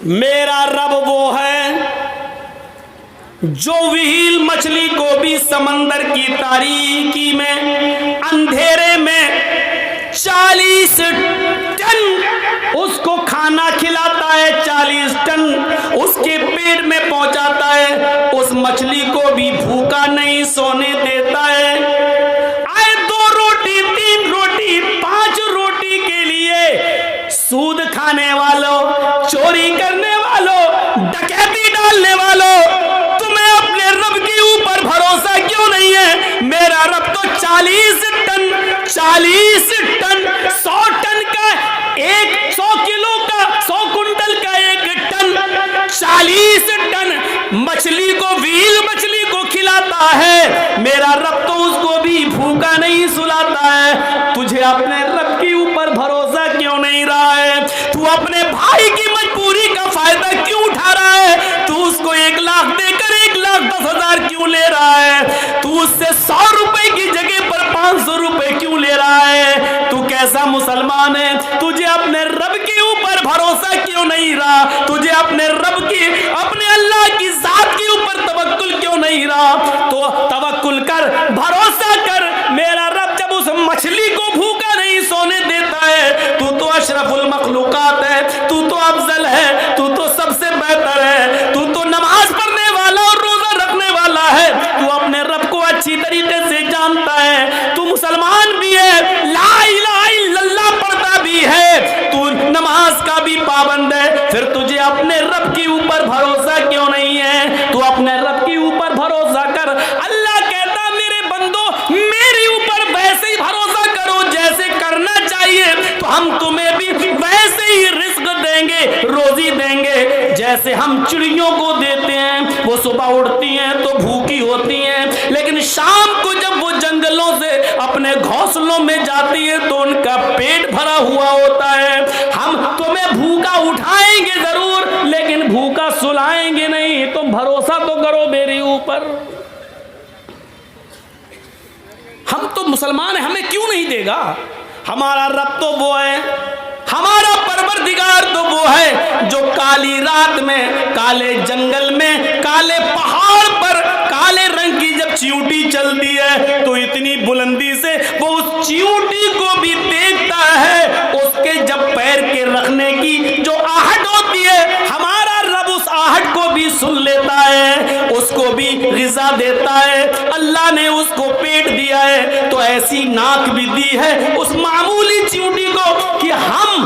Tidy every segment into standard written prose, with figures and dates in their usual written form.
मेरा रब वो है जो व्हील मछली को भी समंदर की तारीकी में अंधेरे में 40 टन उसको खाना खिलाता है, 40 टन उसके पेट में पहुंचाता है, उस मछली को भी भूखा नहीं सोने देता है। आए 2 रोटी 3 रोटी 5 रोटी के लिए सूद खाने वालों, चोरी करने वालों, डकैती डालने वालों, तुम्हें अपने रब के ऊपर भरोसा क्यों नहीं है? मेरा रब तो 40 टन 100 टन का 100 किलो का 100 कुंटल का 1 टन 40 टन मछली को, व्हील मछली को खिलाता है। मेरा रब तो उसको भी भूखा नहीं सुलाता है। तुझे अपने रब के ऊपर भरोसा क्यों नहीं रहा है? तू अपने भाई की मजबूरी का फायदा क्यों उठा रहा है? तू उसको 1 लाख देकर 1,10,000 क्यों ले रहा है? तू उससे 100 रुपए की जगह पर 500 रुपए क्यों ले रहा है? तू कैसा मुसलमान है? तुझे अपने रब के ऊपर भरोसा क्यों नहीं रहा? तुझे अपने रब की, अपने अल्लाह की जात के ऊपर तवक्कुल क्यों नहीं रहा? तो तवक्कुल कर, भरोसा कर। मेरा रब जब उस मछली को भूखा नहीं सोने देता है, तू तो अशरफुल मखलूकात है, तू तो अफजल है, तू तो सबसे बेहतर है, तू तो नमाज पढ़ने वाला और रोजा रखने वाला है, तू अपने रब को अच्छी तरीके से जानता है, तू मुसलमान भी है, ला इलाहा इल्लल्लाह पढ़ता भी है, तू नमाज का भी पाबंद है, फिर तुझे अपने रब के ऊपर भरोसा क्यों नहीं है? तू अपने रब के ऊपर भरोसा कर। अल्लाह कहता मेरे बंदो मेरे ऊपर वैसे ही भरोसा करो जैसे करना चाहिए, तो हम तुम्हें भी वैसे ही रिस्क देंगे, रोजी देंगे, जैसे हम चिड़ियों को देते हैं। वो सुबह उठती हैं तो भूखी होती हैं, लेकिन शाम को जब वो जंगलों से अपने घोंसलों में जाती है तो उनका पेट भरा हुआ होता है। हम तुम्हें भूखा उठाएंगे जरूर, लेकिन भूखा सुलाएंगे नहीं। तुम भरोसा तो करो मेरे ऊपर। हम तो मुसलमान हैं, हमें क्यों नहीं देगा? हमारा रब तो वो है, हमारा परवरदिगार तो वो है जो काली रात में, काले जंगल में, काले पहाड़ पर काले रंग की जब चींटी चलती है तो इतनी बुलंदी से वो उस चींटी को भी देखता है। उसके जब पैर के रखने की जो आहट होती है, हमारा रब उस आहट को भी सुन लेता है, उसको भी ग़िज़ा देता है। अल्लाह ने उसको पेट दिया है तो ऐसी नाक भी दी है उस मामूली चींटी को कि हम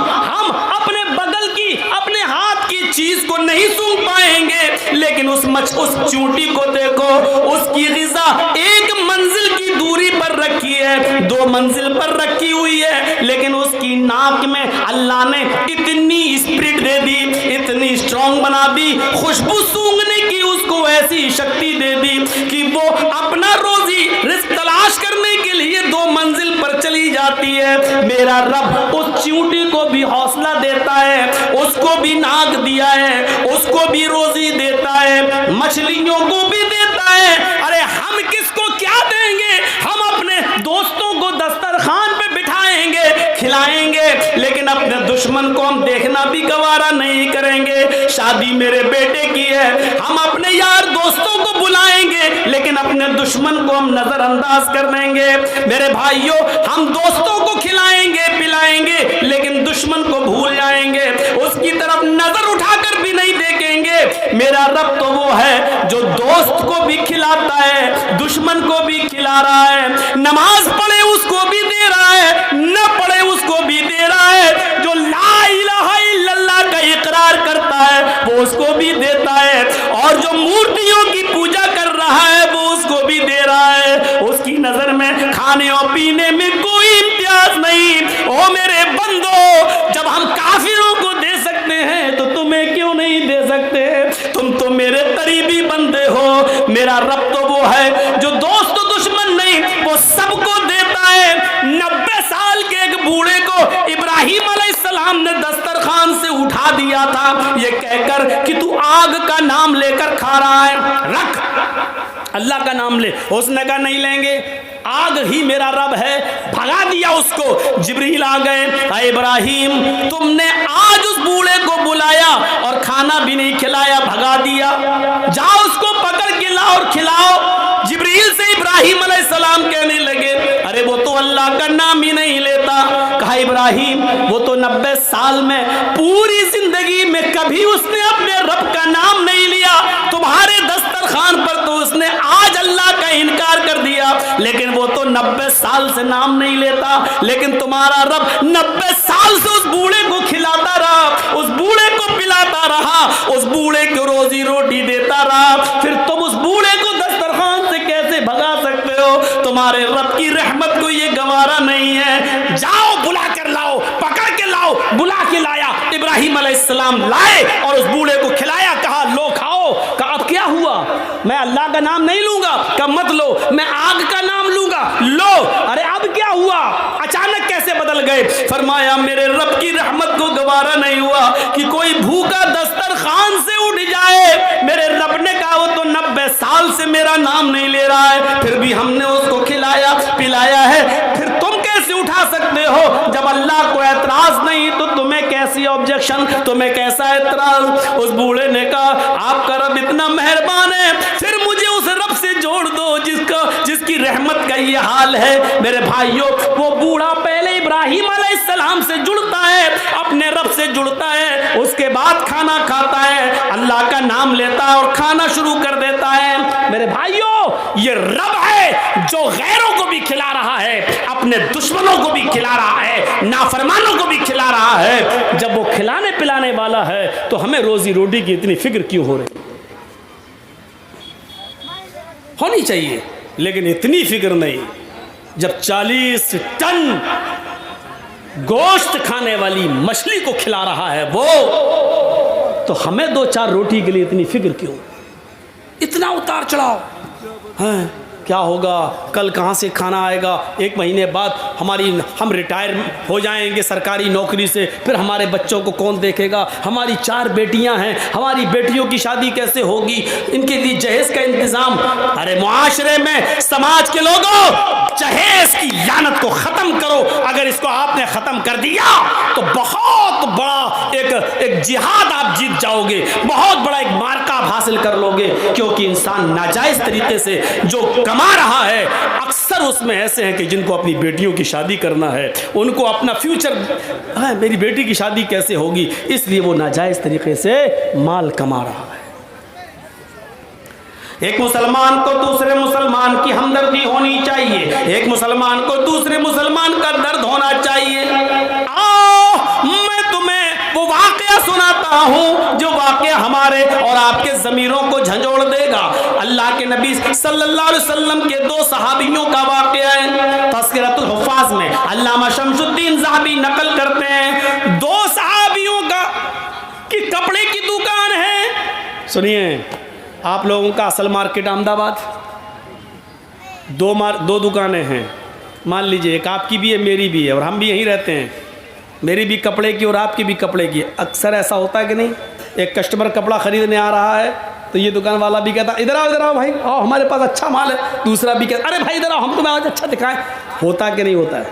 अपने बगल की, अपने हाथ की चीज को नहीं सूंघ पाएंगे, लेकिन उस चींटी को देखो, उसकी ग़िज़ा 1 मंजिल की दूरी पर रखी है, 2 मंजिल पर रखी हुई है, लेकिन उसकी नाक में अल्लाह ने इतनी स्पिरिट दे दी, इतनी स्ट्रॉन्ग बना दी, खुशबू सूंघने की उसको ऐसी शक्ति दे दी कि वो अपना रोजी रिस्क तलाश करने के लिए 2 मंजिल पर चली जाती है। मेरा रब उस चींटी को भी हौसला देता है, उसको भी नाक दिया है, उसको भी रोजी देता है, मछलियों को भी देता है। अरे हम किसको क्या देंगे? हम अपने दोस्तों को दस्तरखान पे बिठाएंगे, खिलाएंगे, लेकिन अपने दुश्मन को हम देखना भी गवारा नहीं करेंगे। शादी मेरे बेटे की है, हम अपने यार दोस्तों को बुलाएंगे, लेकिन अपने दुश्मन को हम नजरअंदाज कर देंगे। मेरे भाइयों, हम दोस्तों को खिलाएंगे पिलाएंगे, लेकिन दुश्मन को भूल जाएंगे, उसकी तरफ नजर उठाकर भी नहीं देखेंगे। मेरा रब तो वो है जो दोस्त को भी खिलाता है, दुश्मन को भी खिला रहा है, नमाज पढ़े उसको भी दे रहा है, न पढ़े उसको भी दे रहा है, जो ला इलाहा इल्लल्लाह का इकरार करता है वो उसको भी देता है, और जो मूर्तियों की पूजा कर रहा है वो उसको भी दे रहा है। उसकी नजर में खाने और पीने में कोई इम्तियाज नहीं। ओ मेरे बंदो, जब हम काफिरों को दे सकते हैं तो तुम्हें क्यों नहीं दे सकते? तुम तो मेरे करीबी बंदे हो। मेरा रब तो वो है जो दोस्त दुश्मन नहीं, वो सबको देता है। 90 साल के एक बूढ़े को इब्राहिम अलैहिस्सलाम ने दस्तरखान से उठा दिया था ये कहकर कि तू आग का नाम लेकर खा रहा है, रख अल्लाह का नाम ले। उसने कहा नहीं लेंगे, आग ही मेरा रब है। भगा दिया उसको। जिब्रील आ गए, इब्राहिम तुमने आज उस बूढ़े को बुलाया और खाना भी नहीं खिलाया, भगा दिया। जाओ उसको पकड़ के लाओ और खिलाओ। जिब्रील से इब्राहिम अलैहिस्सलाम कहने लगे, अरे वो तो अल्लाह का नाम ही नहीं लेता। कहा इब्राहिम, वो तो 90 साल में पूरी जिंदगी में कभी उसने अपने रब का नाम नहीं लिया। तुम्हारे दस्तरखान पर तो उसने आज अल्लाह का इनकार कर दिया, लेकिन वो तो 90 साल से नाम नहीं लेता। लेकिन तुम्हारा रब 90 साल से उस बूढ़े को खिलाता रहा, उस बूढ़े को पिलाता रहा, उस बूढ़े को रोजी रोटी देता रहा। फिर तुम उस बूढ़े को दस्तरखान से कैसे भगा सकते हो? तुम्हारे रब की रहमत को ये गवारा नहीं है। जाओ बुला कर लाओ, पकड़ के लाओ। बुला के लाया, इब्राहिम अलैहिस्सलाम लाए और उस बूढ़े को खिलाया। कहा लो खाओ। कहा अब क्या हुआ? मैं अल्लाह का नाम नहीं लूंगा। कहा मत लो, मैं आग का नाम लूंगा। लो। अरे अब क्या हुआ? अचानक कैसे बदल गए? फरमाया मेरे रब की रहमत को गवारा नहीं हुआ कि कोई भूखा दस्तरखान से उठ जाए। मेरे रब ने कहा वो तो 90 साल से मेरा नाम नहीं ले रहा है, फिर भी हमने उसको खिलाया पिलाया है। फिर तुम कैसे उठा सकते हो? जब अल्लाह को एतराज नहीं तो तुम्हें कैसी ऑब्जेक्शन, तुम्हें कैसा एतराज? उस बूढ़े ने कहा आपका रब इतना मेहरबान है, फिर मुझे उस रब से जोड़ दो जिसकी रहमत का ये हाल है। मेरे भाइयों, वो बूढ़ा पहले इब्राहिम अलैहिस्सलाम से जुड़ता है, अपने रब से जुड़ता है, उसके बाद खाना खाता है, अल्लाह का नाम लेता है और खाना शुरू कर देता है। मेरे भाइयों, ये रब है जो गैरों को भी खिला रहा है, अपने दुश्मनों को भी खिला रहा है, नाफरमानों को भी खिला रहा है। जब वो खिलाने पिलाने वाला है तो हमें रोजी रोटी की इतनी फिक्र क्यों हो रही? होनी चाहिए, लेकिन इतनी फिक्र नहीं। जब 40 टन गोश्त खाने वाली मछली को खिला रहा है वो, तो हमें 2-4 रोटी के लिए इतनी फिक्र क्यों? इतना उतार चढ़ाव है। क्या होगा? कल कहाँ से खाना आएगा? 1 महीने बाद हम रिटायर हो जाएंगे सरकारी नौकरी से, फिर हमारे बच्चों को कौन देखेगा? हमारी 4 बेटियां हैं, हमारी बेटियों की शादी कैसे होगी? इनके लिए जहेज का इंतजाम। अरे मुआशरे में समाज के लोगों, जहेज की लानत को खत्म करो। अगर इसको आपने खत्म कर दिया तो बहुत बड़ा एक जिहाद आप जीत जाओगे, बहुत बड़ा एक मार्का आप हासिल कर लोगे। क्योंकि इंसान नाजायज तरीके से जो कमा रहा है, अक्सर उसमें ऐसे हैं कि जिनको अपनी बेटियों की शादी करना है, उनको अपना फ्यूचर है, मेरी बेटी की शादी कैसे होगी, इसलिए वो नाजायज तरीके से माल कमा रहा है। एक मुसलमान को दूसरे मुसलमान की हमदर्दी होनी चाहिए, एक मुसलमान को दूसरे मुसलमान का दर्द होना चाहिए। आओ मैं तुम्हें वो वाकया सुनाता हूँ जो वाकया हमारे और आपके ज़मीरों को झंझोड़ देगा। अल्लाह के नबी सल्लल्लाहु अलैहि वसल्लम के 2 सहाबियों का वाकया है। तज़किरतुल हुफ़ाज़ में अल्लामा शमसुद्दीन ज़हाबी नकल करते हैं, 2 सहाबियों का कि कपड़े की दुकान है। सुनिए, आप लोगों का असल मार्केट अहमदाबाद, 2 दुकानें हैं। मान लीजिए एक आपकी भी है, मेरी भी है, और हम भी यहीं रहते हैं। मेरी भी कपड़े की और आपकी भी कपड़े की। अक्सर ऐसा होता है कि नहीं, एक कस्टमर कपड़ा ख़रीदने आ रहा है तो ये दुकान वाला भी कहता इधर आओ भाई, आओ हमारे पास अच्छा माल है। दूसरा भी कहता अरे भाई इधर आओ, हम तुम्हें आज अच्छा दिखाएं। होता कि नहीं होता है?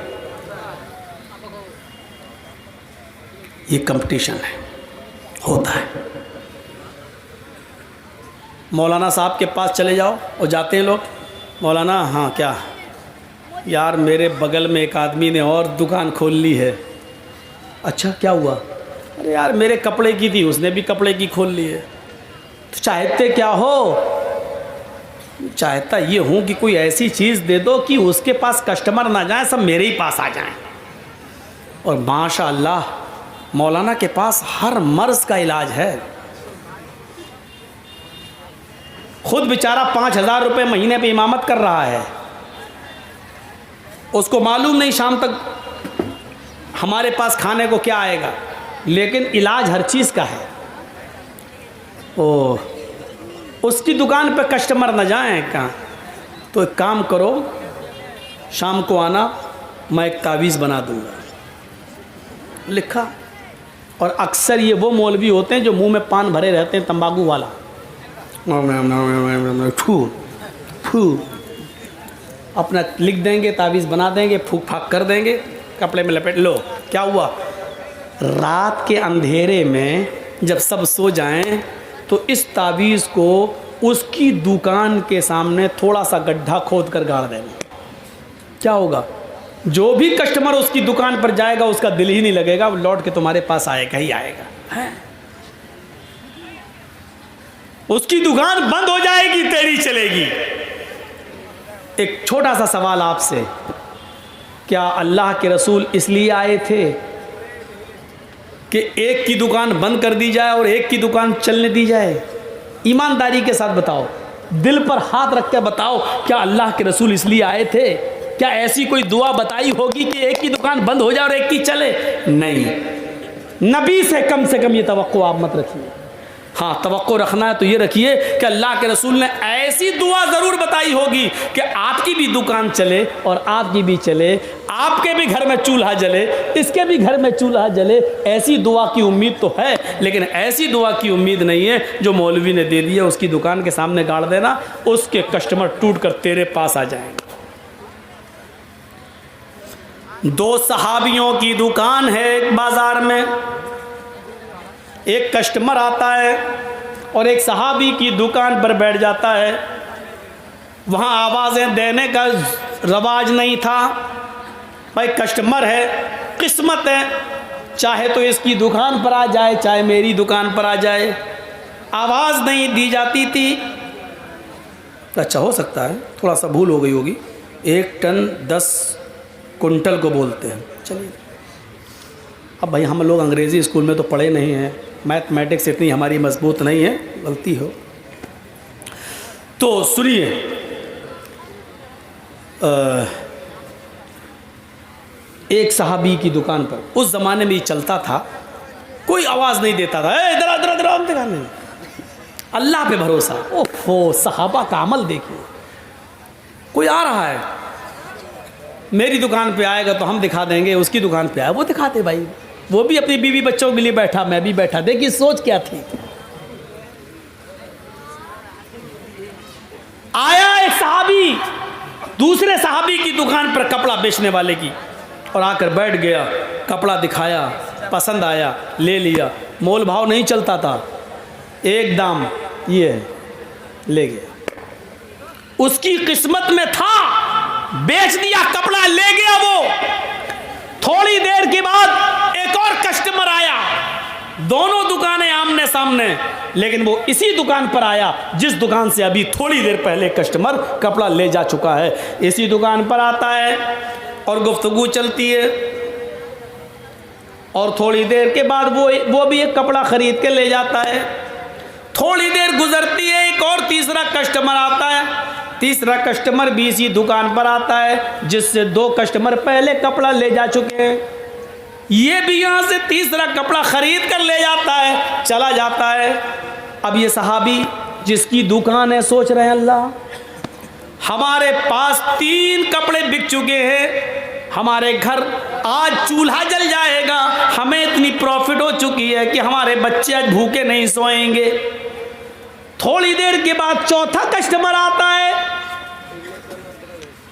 ये कंपटीशन है, होता है। मौलाना साहब के पास चले जाओ और जाते हैं लोग, मौलाना हाँ क्या यार मेरे बगल में एक आदमी ने और दुकान खोल ली है। अच्छा क्या हुआ? अरे यार मेरे कपड़े की थी, उसने भी कपड़े की खोल ली है। तो चाहते क्या हो? चाहता ये हूँ कि कोई ऐसी चीज़ दे दो कि उसके पास कस्टमर ना जाए, सब मेरे ही पास आ जाएं। और माशाअल्लाह मौलाना के पास हर मर्ज़ का इलाज है। खुद बेचारा 5,000 रुपये महीने पे इमामत कर रहा है। उसको मालूम नहीं शाम तक हमारे पास खाने को क्या आएगा, लेकिन इलाज हर चीज़ का है। ओह, उसकी दुकान पे कस्टमर न जाएं कहाँ? तो एक काम करो, शाम को आना, मैं एक तावीज़ बना दूंगा। लिखा। और अक्सर ये वो मौलवी होते हैं जो मुंह में पान भरे रहते हैं, तंबाकू वाला, फू अपना लिख देंगे, तावीज़ बना देंगे, फूक फाक कर देंगे, कपड़े में लपेट लो। क्या हुआ? रात के अंधेरे में जब सब सो जाएं तो इस तावीज़ को उसकी दुकान के सामने थोड़ा सा गड्ढा खोद कर गाड़ देना। क्या होगा? जो भी कस्टमर उसकी दुकान पर जाएगा उसका दिल ही नहीं लगेगा, वो लौट के तुम्हारे पास आएगा ही आएगा। है? उसकी दुकान बंद हो जाएगी, तेरी चलेगी। एक छोटा सा सवाल आपसे, क्या अल्लाह के रसूल इसलिए आए थे कि एक की दुकान बंद कर दी जाए और एक की दुकान चलने दी जाए? ईमानदारी के साथ बताओ, दिल पर हाथ रख के बताओ, क्या अल्लाह के रसूल इसलिए आए थे? क्या ऐसी कोई दुआ बताई होगी कि एक की दुकान बंद हो जाए और एक की चले? नहीं। नबी से कम ये तवक्को आप मत रखिए। हाँ, तवक्को रखना है तो ये रखिए कि अल्लाह के रसूल ने ऐसी दुआ ज़रूर बताई होगी कि आपकी भी दुकान चले और आपकी भी चले, आपके भी घर में चूल्हा जले, इसके भी घर में चूल्हा जले। ऐसी दुआ की उम्मीद तो है, लेकिन ऐसी दुआ की उम्मीद नहीं है जो मौलवी ने दे दी है, उसकी दुकान के सामने गाड़ देना, उसके कस्टमर टूट कर तेरे पास आ जाएंगे। 2 सहाबियों की दुकान है एक बाज़ार में। एक कस्टमर आता है और एक सहाबी की दुकान पर बैठ जाता है। वहाँ आवाज़ें देने का रवाज नहीं था। भाई कस्टमर है, किस्मत है, चाहे तो इसकी दुकान पर आ जाए, चाहे मेरी दुकान पर आ जाए। आवाज़ नहीं दी जाती थी। अच्छा, हो सकता है थोड़ा सा भूल हो गई होगी। 1 टन 10 कुंटल को बोलते हैं। चलिए, अब भाई हम लोग अंग्रेज़ी स्कूल में तो पढ़े नहीं हैं, मैथमेटिक्स इतनी हमारी मजबूत नहीं है, गलती हो तो सुनिए। एक सहाबी की दुकान पर, उस ज़माने में ये चलता था, कोई आवाज़ नहीं देता था, इधर इधर इधर हम दिखा नहीं, अल्लाह पे भरोसा। ओहो, सहाबा का अमल देखिए। कोई आ रहा है, मेरी दुकान पे आएगा तो हम दिखा देंगे, उसकी दुकान पे आए वो दिखाते। भाई वो भी अपनी बीवी बच्चों के लिए बैठा, मैं भी बैठा। देखिए सोच क्या थी। आया एक सहाबी दूसरे सहाबी की दुकान पर, कपड़ा बेचने वाले की, और आकर बैठ गया। कपड़ा दिखाया, पसंद आया, ले लिया। मोल भाव नहीं चलता था, एक दाम ये ले गया। उसकी किस्मत में था, बेच दिया, कपड़ा ले गया वो। थोड़ी देर के बाद एक और कस्टमर आया, दोनों दुकानें आमने सामने, लेकिन वो इसी दुकान पर आया जिस दुकान से अभी थोड़ी देर पहले कस्टमर कपड़ा ले जा चुका है। इसी दुकान पर आता है और गुफ्तगू चलती है, और थोड़ी देर के बाद वो भी एक कपड़ा खरीद के ले जाता है। थोड़ी देर गुजरती है, एक और तीसरा कस्टमर आता है। तीसरा कस्टमर भी इसी दुकान पर आता है जिससे 2 कस्टमर पहले कपड़ा ले जा चुके हैं। ये भी यहाँ से तीसरा कपड़ा खरीद कर ले जाता है, चला जाता है। अब ये सहाबी जिसकी दुकान है सोच रहे हैं, अल्लाह हमारे पास 3 कपड़े बिक चुके हैं, हमारे घर आज चूल्हा जल जाएगा, हमें इतनी प्रॉफिट हो चुकी है कि हमारे बच्चे आज भूखे नहीं सोएंगे। थोड़ी देर के बाद चौथा कस्टमर आता है।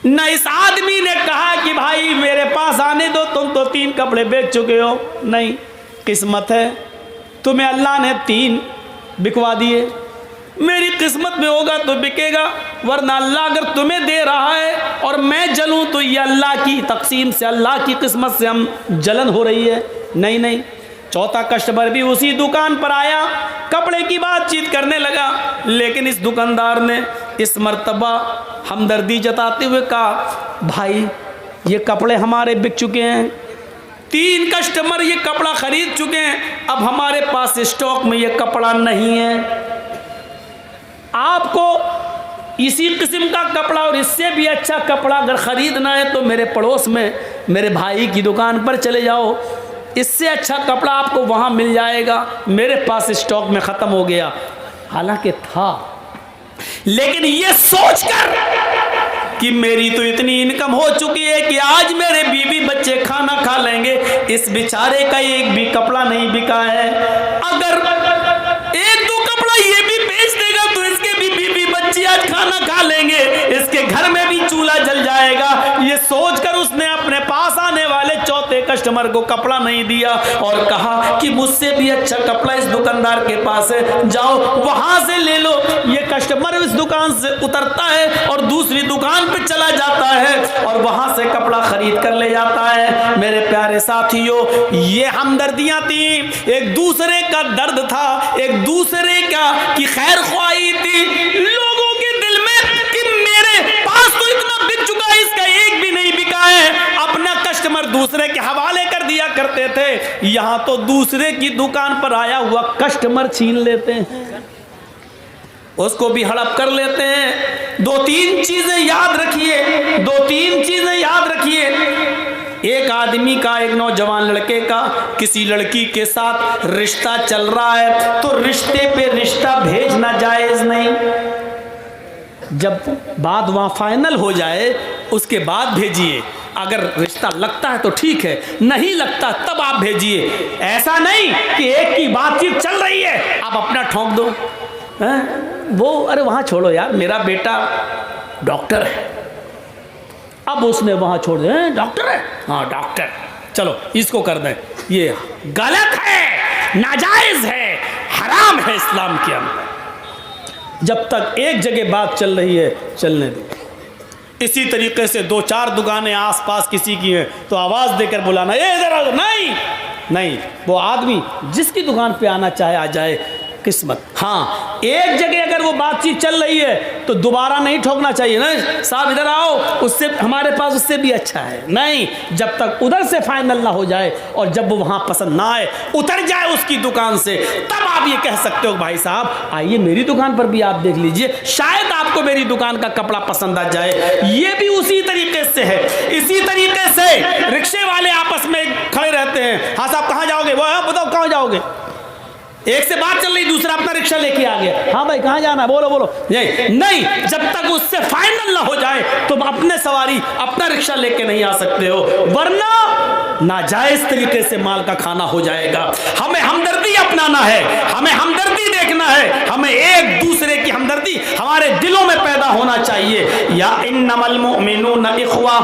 न इस आदमी ने कहा कि भाई मेरे पास आने दो, तुम तो 3 कपड़े बेच चुके हो। नहीं, किस्मत है, तुम्हें अल्लाह ने 3 बिकवा दिए। मेरी किस्मत में होगा तो बिकेगा, वरना अल्लाह अगर तुम्हें दे रहा है और मैं जलूं तो ये अल्लाह की तकसीम से, अल्लाह की किस्मत से हम जलन हो रही है। नहीं नहीं। चौथा कस्टमर भी उसी दुकान पर आया, कपड़े की बातचीत करने लगा, लेकिन इस दुकानदार ने इस मर्तबा हमदर्दी जताते हुए कहा, भाई ये कपड़े हमारे बिक चुके हैं, 3 कस्टमर ये कपड़ा खरीद चुके हैं, अब हमारे पास स्टॉक में ये कपड़ा नहीं है। आपको इसी किस्म का कपड़ा और इससे भी अच्छा कपड़ा अगर ख़रीदना है तो मेरे पड़ोस में मेरे भाई की दुकान पर चले जाओ, इससे अच्छा कपड़ा आपको वहाँ मिल जाएगा, मेरे पास स्टॉक में ख़त्म हो गया। हालांकि था, लेकिन ये सोचकर कि मेरी तो इतनी इनकम हो चुकी है कि आज मेरे बीवी बच्चे खाना खा लेंगे, इस बेचारे का एक भी कपड़ा नहीं बिका है। अगर 1-2 कपड़ा ये भी बेच देगा तो इसके भी बीवी बच्चे आज खाना खा लेंगे, इसके घर में भी चूल्हा जल जाएगा। ये सोचकर उसने अपने पास आने वाले चौथे कस्टमर को कपड़ा नहीं दिया और कहा कि मुझसे भी अच्छा कपड़ा इस दुकानदार के पास है, जाओ वहां से ले लो। ये कस्टमर इस दुकान से उतरता है और दूसरी दुकान पे चला जाता है और वहां से कपड़ा खरीद कर ले जाता है। मेरे प्यारे साथियों, ये हमदर्दियां थी, एक दूसरे का दर्द था, एक दूसरे का की खैर ख्वाही थी लोगों के दिल में कि मेरे पास तो इतना बिक चुका है, इसका एक भी नहीं बिका है। अपना कस्टमर दूसरे के हवाले कर दिया करते थे, यहां तो दूसरे की दुकान पर आया हुआ कस्टमर छीन लेते हैं, उसको भी हड़प कर लेते हैं। दो तीन चीजें याद रखिए, दो तीन चीजें याद रखिए। एक आदमी का, एक नौजवान लड़के का किसी लड़की के साथ रिश्ता चल रहा है तो रिश्ते पे रिश्ता भेजना जायज नहीं। जब बात वहां फाइनल हो जाए उसके बाद भेजिए। अगर रिश्ता लगता है तो ठीक है, नहीं लगता तब आप भेजिए। ऐसा नहीं कि एक की बातचीत चल रही है आप अपना ठोक दो, वो अरे वहां छोड़ो यार, मेरा बेटा डॉक्टर है, अब उसने वहां छोड़ दिया, डॉक्टर है, हाँ डॉक्टर, चलो इसको कर दें। ये गलत है, नाजायज है, हराम है इस्लाम के अंदर। जब तक एक जगह बात चल रही है चलने दो। इसी तरीके से दो चार दुकानें आसपास किसी की हैं तो आवाज देकर बुलाना, ए इधर आओ, नहीं नहीं, वो आदमी जिसकी दुकान पे आना चाहे आ जाए, किस्मत। हाँ, एक जगह अगर वो बातचीत चल रही है तो दोबारा नहीं ठोकना चाहिए ना, साहब इधर आओ, उससे हमारे पास उससे भी अच्छा है, नहीं, जब तक उधर से फाइनल ना हो जाए और जब वो वहां पसंद ना आए, उतर जाए उसकी दुकान से, तब आप ये कह सकते हो भाई साहब आइए मेरी दुकान पर भी आप देख लीजिए, शायद आपको मेरी दुकान का कपड़ा पसंद आ जाए। ये भी उसी तरीके से है। इसी तरीके से रिक्शे वाले आपस में खड़े रहते हैं, हाँ साहब कहाँ जाओगे, वो बताओ कहाँ जाओगे, एक से बात चल रही, दूसरा अपना रिक्शा लेके आ गया, हाँ भाई कहाँ जाना है, बोलो बोलो, नहीं, जब तक उससे फाइनल ना हो जाए तुम अपने सवारी अपना रिक्शा लेके नहीं आ सकते हो, वरना नाजायज तरीके से माल का खाना हो जाएगा। हमें हमदर्दी अपनाना है, हमें हमदर्दी देखना है, हमें एक दूसरे की हमदर्दी हमारे दिलों में पैदा होना चाहिए। या इन्नमल मुमिनून इख्वा,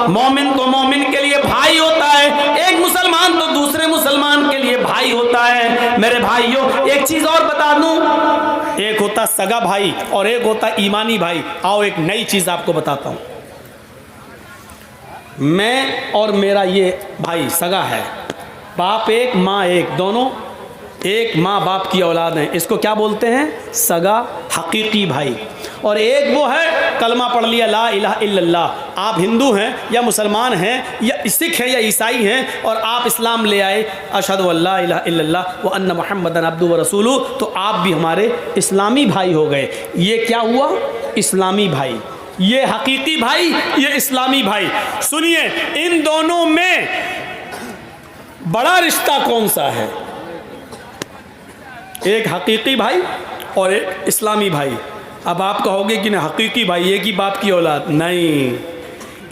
मोमिन तो मोमिन के लिए भाई होता है, एक मुसलमान तो दूसरे मुसलमान के लिए भाई होता है। मेरे भाइयों, एक चीज और बता दूं, एक होता सगा भाई और एक होता ईमानी भाई। आओ एक नई चीज आपको बताता हूं। मैं और मेरा ये भाई सगा है, बाप एक माँ एक, दोनों एक माँ बाप की औलाद हैं, इसको क्या बोलते हैं, सगा हकीकी भाई। और एक वो है कलमा पढ़ लिया ला इलाहा इल्लल्लाह, आप हिंदू हैं या मुसलमान हैं या सिख हैं या ईसाई हैं और आप इस्लाम ले आए, अशहदु अल्ला इलाहा इल्लल्लाह व अन्ना मुहम्मदन अब्दुहु व रसूलुहु, तो आप भी हमारे इस्लामी भाई हो गए। ये क्या हुआ, इस्लामी भाई, ये हकीकी भाई, ये इस्लामी भाई। सुनिए, इन दोनों में बड़ा रिश्ता कौन सा है, एक हकीकी भाई और एक इस्लामी भाई। अब आप कहोगे कि ना हकीकी भाई एक ही बाप की औलाद, नहीं,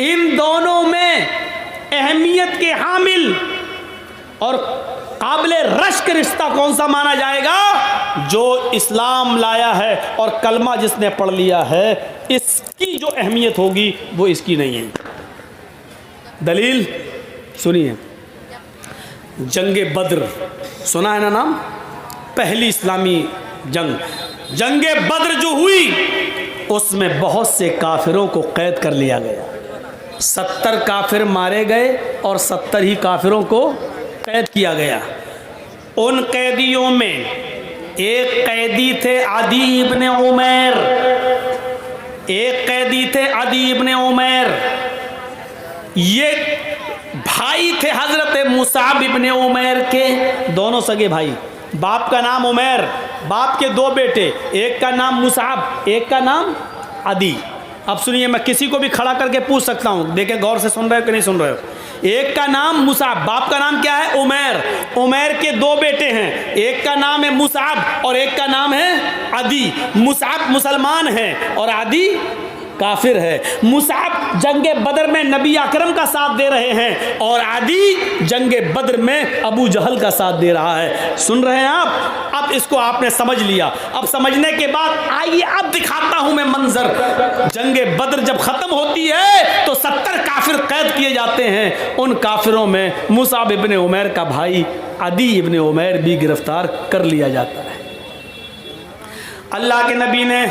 इन दोनों में अहमियत के हामिल और काबिले रश्क रिश्ता कौन सा माना जाएगा, जो इस्लाम लाया है और कलमा जिसने पढ़ लिया है, इसकी जो अहमियत होगी वो इसकी नहीं है। दलील सुनिए, जंगे बद्र सुना है ना नाम, पहली इस्लामी जंगे बद्र जो हुई उसमें बहुत से काफिरों को कैद कर लिया गया, 70 काफिर मारे गए और 70 ही काफिरों को कैद किया गया। उन कैदियों में एक कैदी थे अदी इब्ने उमैर, एक कैदी थे अदी इब्ने उमैर, ये भाई थे हजरत मुसाब इब्ने उमैर के, दोनों सगे भाई, बाप का नाम उमैर, बाप के दो बेटे, एक का नाम मुसाब, एक का नाम अदी। अब सुनिए, मैं किसी को भी खड़ा करके पूछ सकता हूँ, देखें गौर से सुन रहे हो कि नहीं सुन रहे हो। एक का नाम मुसाब, बाप का नाम क्या है, उमैर, उमैर के दो बेटे हैं, एक का नाम है मुसाब और एक का नाम है अदी। मुसाब मुसलमान है और अदी काफिर है। मुसाब जंगे बदर में नबी अकरम का साथ दे रहे हैं और आदि जंगे बदर में अबू जहल का साथ दे रहा है। सुन रहे हैं आप? अब इसको आपने समझ लिया। अब समझने के बाद आइए अब दिखाता हूं मैं मंजर। जंगे बदर जब खत्म होती है तो 70 काफिर कैद किए जाते हैं। उन काफिरों में मुसाब इब्ने उमैर का भाई अदी इब्ने उमैर भी गिरफ्तार कर लिया जाता है। अल्लाह के नबी ने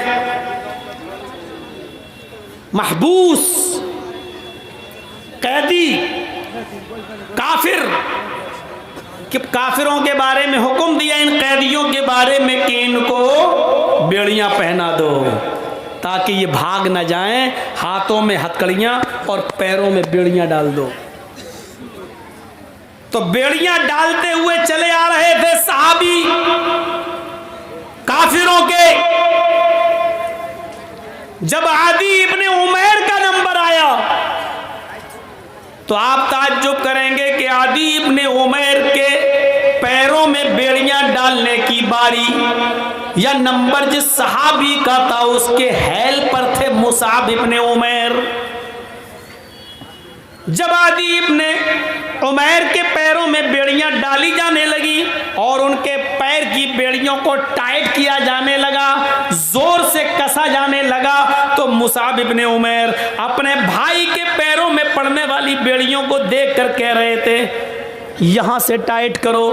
महबूस कैदी काफिरों के बारे में हुक्म दिया, इन कैदियों के बारे में कि इनको बेड़ियां पहना दो ताकि ये भाग न जाएं। हाथों में हथकड़ियां और पैरों में बेड़ियां डाल दो। तो बेड़ियां डालते हुए चले आ रहे थे सहाबी काफिरों के। जब आदी इब्ने उमैर का नंबर आया तो आप ताज्जुब करेंगे कि आदी इब्ने उमैर के पैरों में बेड़ियां डालने की बारी या नंबर जिस सहाबी का था उसके हैल पर थे मुसाब इब्ने उमैर। जब आदी इब्ने उमैर के पैरों में बेड़ियां डाली जाने लगी और उनके पैर की बेड़ियों को टाइट किया जाने लगा, जोर से कसा जाने लगा, तो मुसाब इब्ने उमैर अपने भाई के पैरों में पड़ने वाली बेड़ियों को देखकर कह रहे थे, यहां से टाइट करो,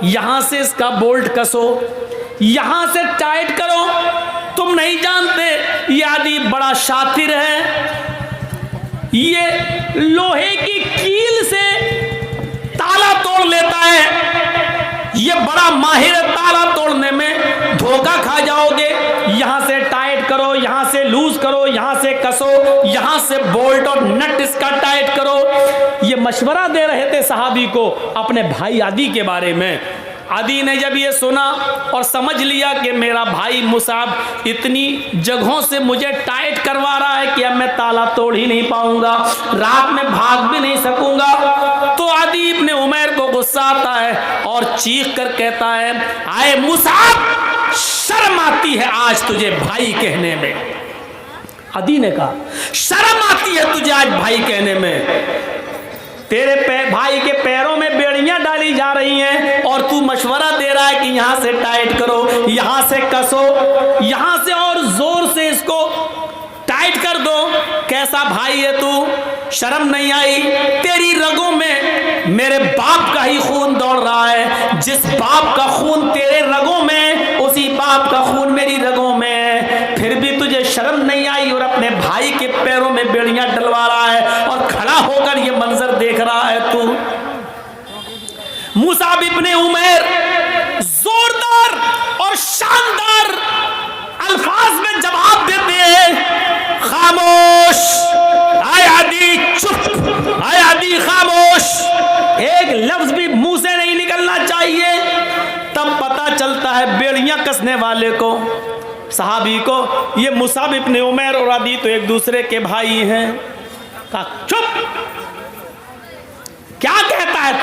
यहां से इसका बोल्ट कसो, यहां से टाइट करो। तुम नहीं जानते ये आदि बड़ा शातिर है, ये लोहे की कील से ताला तोड़ लेता है, ये बड़ा माहिर है ताला तोड़ने में, धोखा खा जाओगे। यहां से टाइट करो, यहां से लूज करो, यहां से कसो, यहां से बोल्ट और नट इसका टाइट करो। ये मशवरा दे रहे थे सहाबी को अपने भाई आदि के बारे में। आदि ने जब ये सुना और समझ लिया कि मेरा भाई मुसाब इतनी जगहों से मुझे टाइट करवा रहा है कि अब मैं ताला तोड़ ही नहीं पाऊंगा, रात में भाग भी नहीं सकूंगा, तो आदि इब्ने उमैर को गुस्सा आता है और चीख कर कहता है, आए मुसाब, शर्म आती है आज तुझे भाई कहने में। आदि ने कहा, शर्म आती है तुझे आज भाई कहने में, तेरे भाई के पैरों में बेड़ियां डाली जा रही हैं और तू मशवरा दे रहा है कि यहां से टाइट करो, यहां से कसो, यहां से और जोर से इसको टाइट कर दो। कैसा भाई है तू? शर्म नहीं आई? तेरी रगों में मेरे बाप का ही खून दौड़ रहा है, जिस बाप का खून तेरे रगों में उसी बाप का खून मेरी रगों में है, फिर भी तुझे शर्म नहीं आई और अपने भाई के पैरों में बेड़ियां डलवा रहा है और खड़ा होकर ये मंजर देख रहा है तू। मुसाब इब्ने उमैर जोरदार और शानदार अल्फाज में जवाब देते हैं, खामोश, आए आदि चुप, आए आदि खामोश, एक लफ्ज भी मुंह से नहीं निकलना चाहिए। तब पता चलता है बेड़ियां कसने वाले को, सहाबी को, ये मुसाब इब्ने उमैर और आदि तो एक दूसरे के भाई हैं। कहा, चुप, क्या कहता है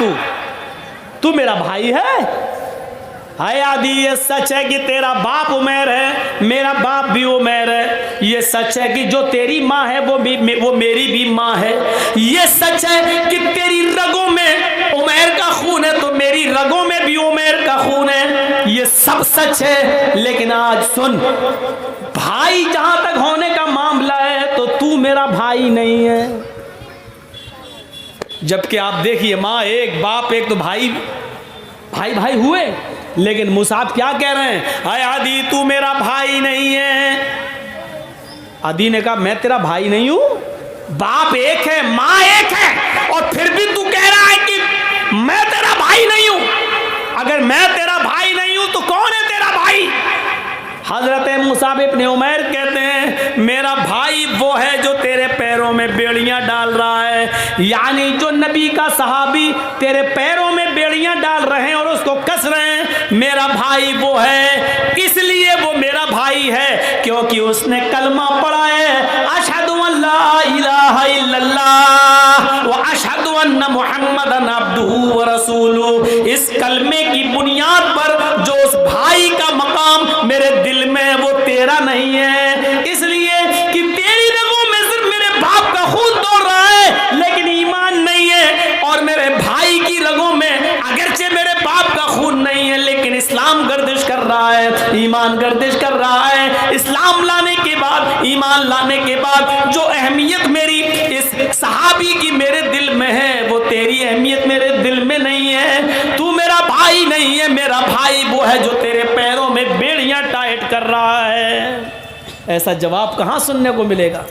तू मेरा भाई है? हाय आदि, ये सच है कि तेरा बाप उमैर है, मेरा बाप भी उमैर है। ये सच है कि जो तेरी माँ है वो मेरी भी माँ है। ये सच है कि तेरी रगों में उमैर का खून है तो मेरी रगों में भी उमैर का खून है। ये सब सच है, लेकिन आज सुन, भाई जहां तक होने का मामला है तो तू मेरा भाई नहीं है। जबकि आप देखिए, माँ एक बाप एक, तो भाई हुए, लेकिन मुसाब क्या कह रहे हैं, हाय आदि तू मेरा भाई नहीं है। आदि ने कहा, मैं तेरा भाई नहीं हूं, बाप एक है, माँ एक है, और फिर भी तू कह रहा है कि मैं तेरा भाई नहीं हूं। अगर मैं तेरा भाई नहीं हूं तो कौन है तेरा भाई? हजरत मुसाब इब्ने उमैर कहते हैं, मेरा भाई वो है जो तेरे पैरों में बेड़ियां डाल रहा है, यानी जो नबी का सहाबी तेरे पैरों में बेड़ियां डाल रहे हैं और उसको कस रहे हैं, मेरा भाई वो है। इसलिए वो मेरा भाई है क्योंकि उसने कलमा पढ़ा है, अशहदु अल्ला इलाहा इल्लल्लाह व अशहदु अन्ना मुहम्मदन अब्दुहु व रसूलुहु। इस कलमे की बुनियाद पर जो उस भाई का मकाम मेरे दिल में, वो तेरा नहीं है, इसलिए कि तेरी रगों रहा है, ईमान गर्दिश कर रहा है। इस्लाम लाने के बाद, ईमान लाने के बाद जो अहमियत मेरी इस सहाबी की मेरे दिल में है, वो तेरी अहमियत मेरे दिल में नहीं है। तू मेरा भाई नहीं है, मेरा भाई वो है जो तेरे पैरों में बेड़ियां टाइट कर रहा है। ऐसा जवाब कहां सुनने को मिलेगा?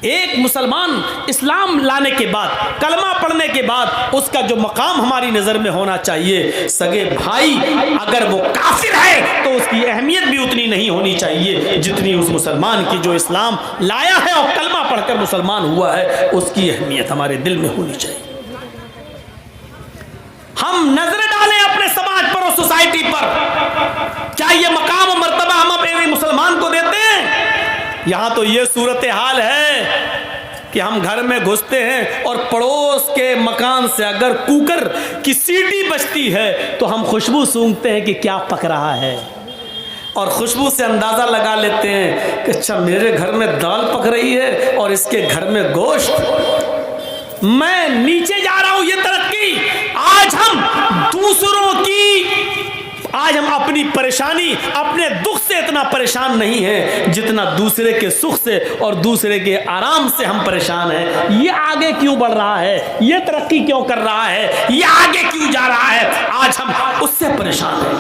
एक मुसलमान इस्लाम लाने के बाद, कलमा पढ़ने के बाद उसका जो मकाम हमारी नज़र में होना चाहिए, सगे भाई अगर वो काफिर है तो उसकी अहमियत भी उतनी नहीं होनी चाहिए जितनी उस मुसलमान की जो इस्लाम लाया है और कलमा पढ़कर मुसलमान हुआ है, उसकी अहमियत हमारे दिल में होनी चाहिए। हम नजर डालें अपने समाज पर और सोसाइटी पर, क्या ये मकाम और मर्तबा हम अपने मुसलमान को देते हैं? यहां तो ये सूरत हाल है कि हम घर में घुसते हैं और पड़ोस के मकान से अगर कुकर की सीटी बजती है तो हम खुशबू सूंघते हैं कि क्या पक रहा है, और खुशबू से अंदाजा लगा लेते हैं कि अच्छा मेरे घर में दाल पक रही है और इसके घर में गोश्त। मैं नीचे जा रहा हूं, ये तरक्की। आज हम अपनी परेशानी, अपने दुख से इतना परेशान नहीं है जितना दूसरे के सुख से और दूसरे के आराम से हम परेशान हैं। ये आगे क्यों बढ़ रहा है, ये तरक्की क्यों कर रहा है, ये आगे क्यों जा रहा है, आज हम उससे परेशान हैं।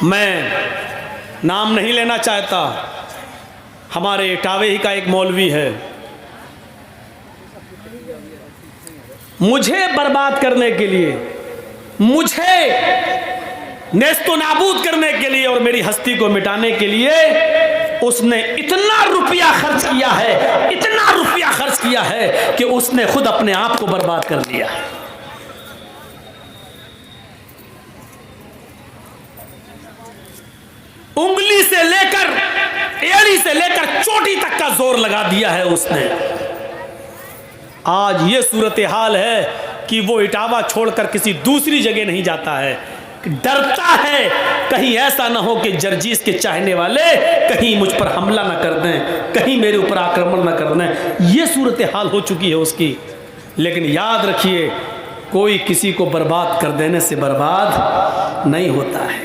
मैं नाम नहीं लेना चाहता, हमारे इटावे ही का एक मौलवी है, मुझे बर्बाद करने के लिए, मुझे नेस्तो नाबूद करने के लिए और मेरी हस्ती को मिटाने के लिए उसने इतना रुपया खर्च किया है, इतना रुपया खर्च किया है कि उसने खुद अपने आप को बर्बाद कर लिया है। उंगली से लेकर, एड़ी से लेकर चोटी तक का जोर लगा दिया है उसने। आज ये सूरत हाल है कि वो इटावा छोड़कर किसी दूसरी जगह नहीं जाता है, डरता है कहीं ऐसा ना हो कि जर्जीस के चाहने वाले कहीं मुझ पर हमला ना कर दें, कहीं मेरे ऊपर आक्रमण ना कर दें। ये सूरत हाल हो चुकी है उसकी। लेकिन याद रखिए, कोई किसी को बर्बाद कर देने से बर्बाद नहीं होता है।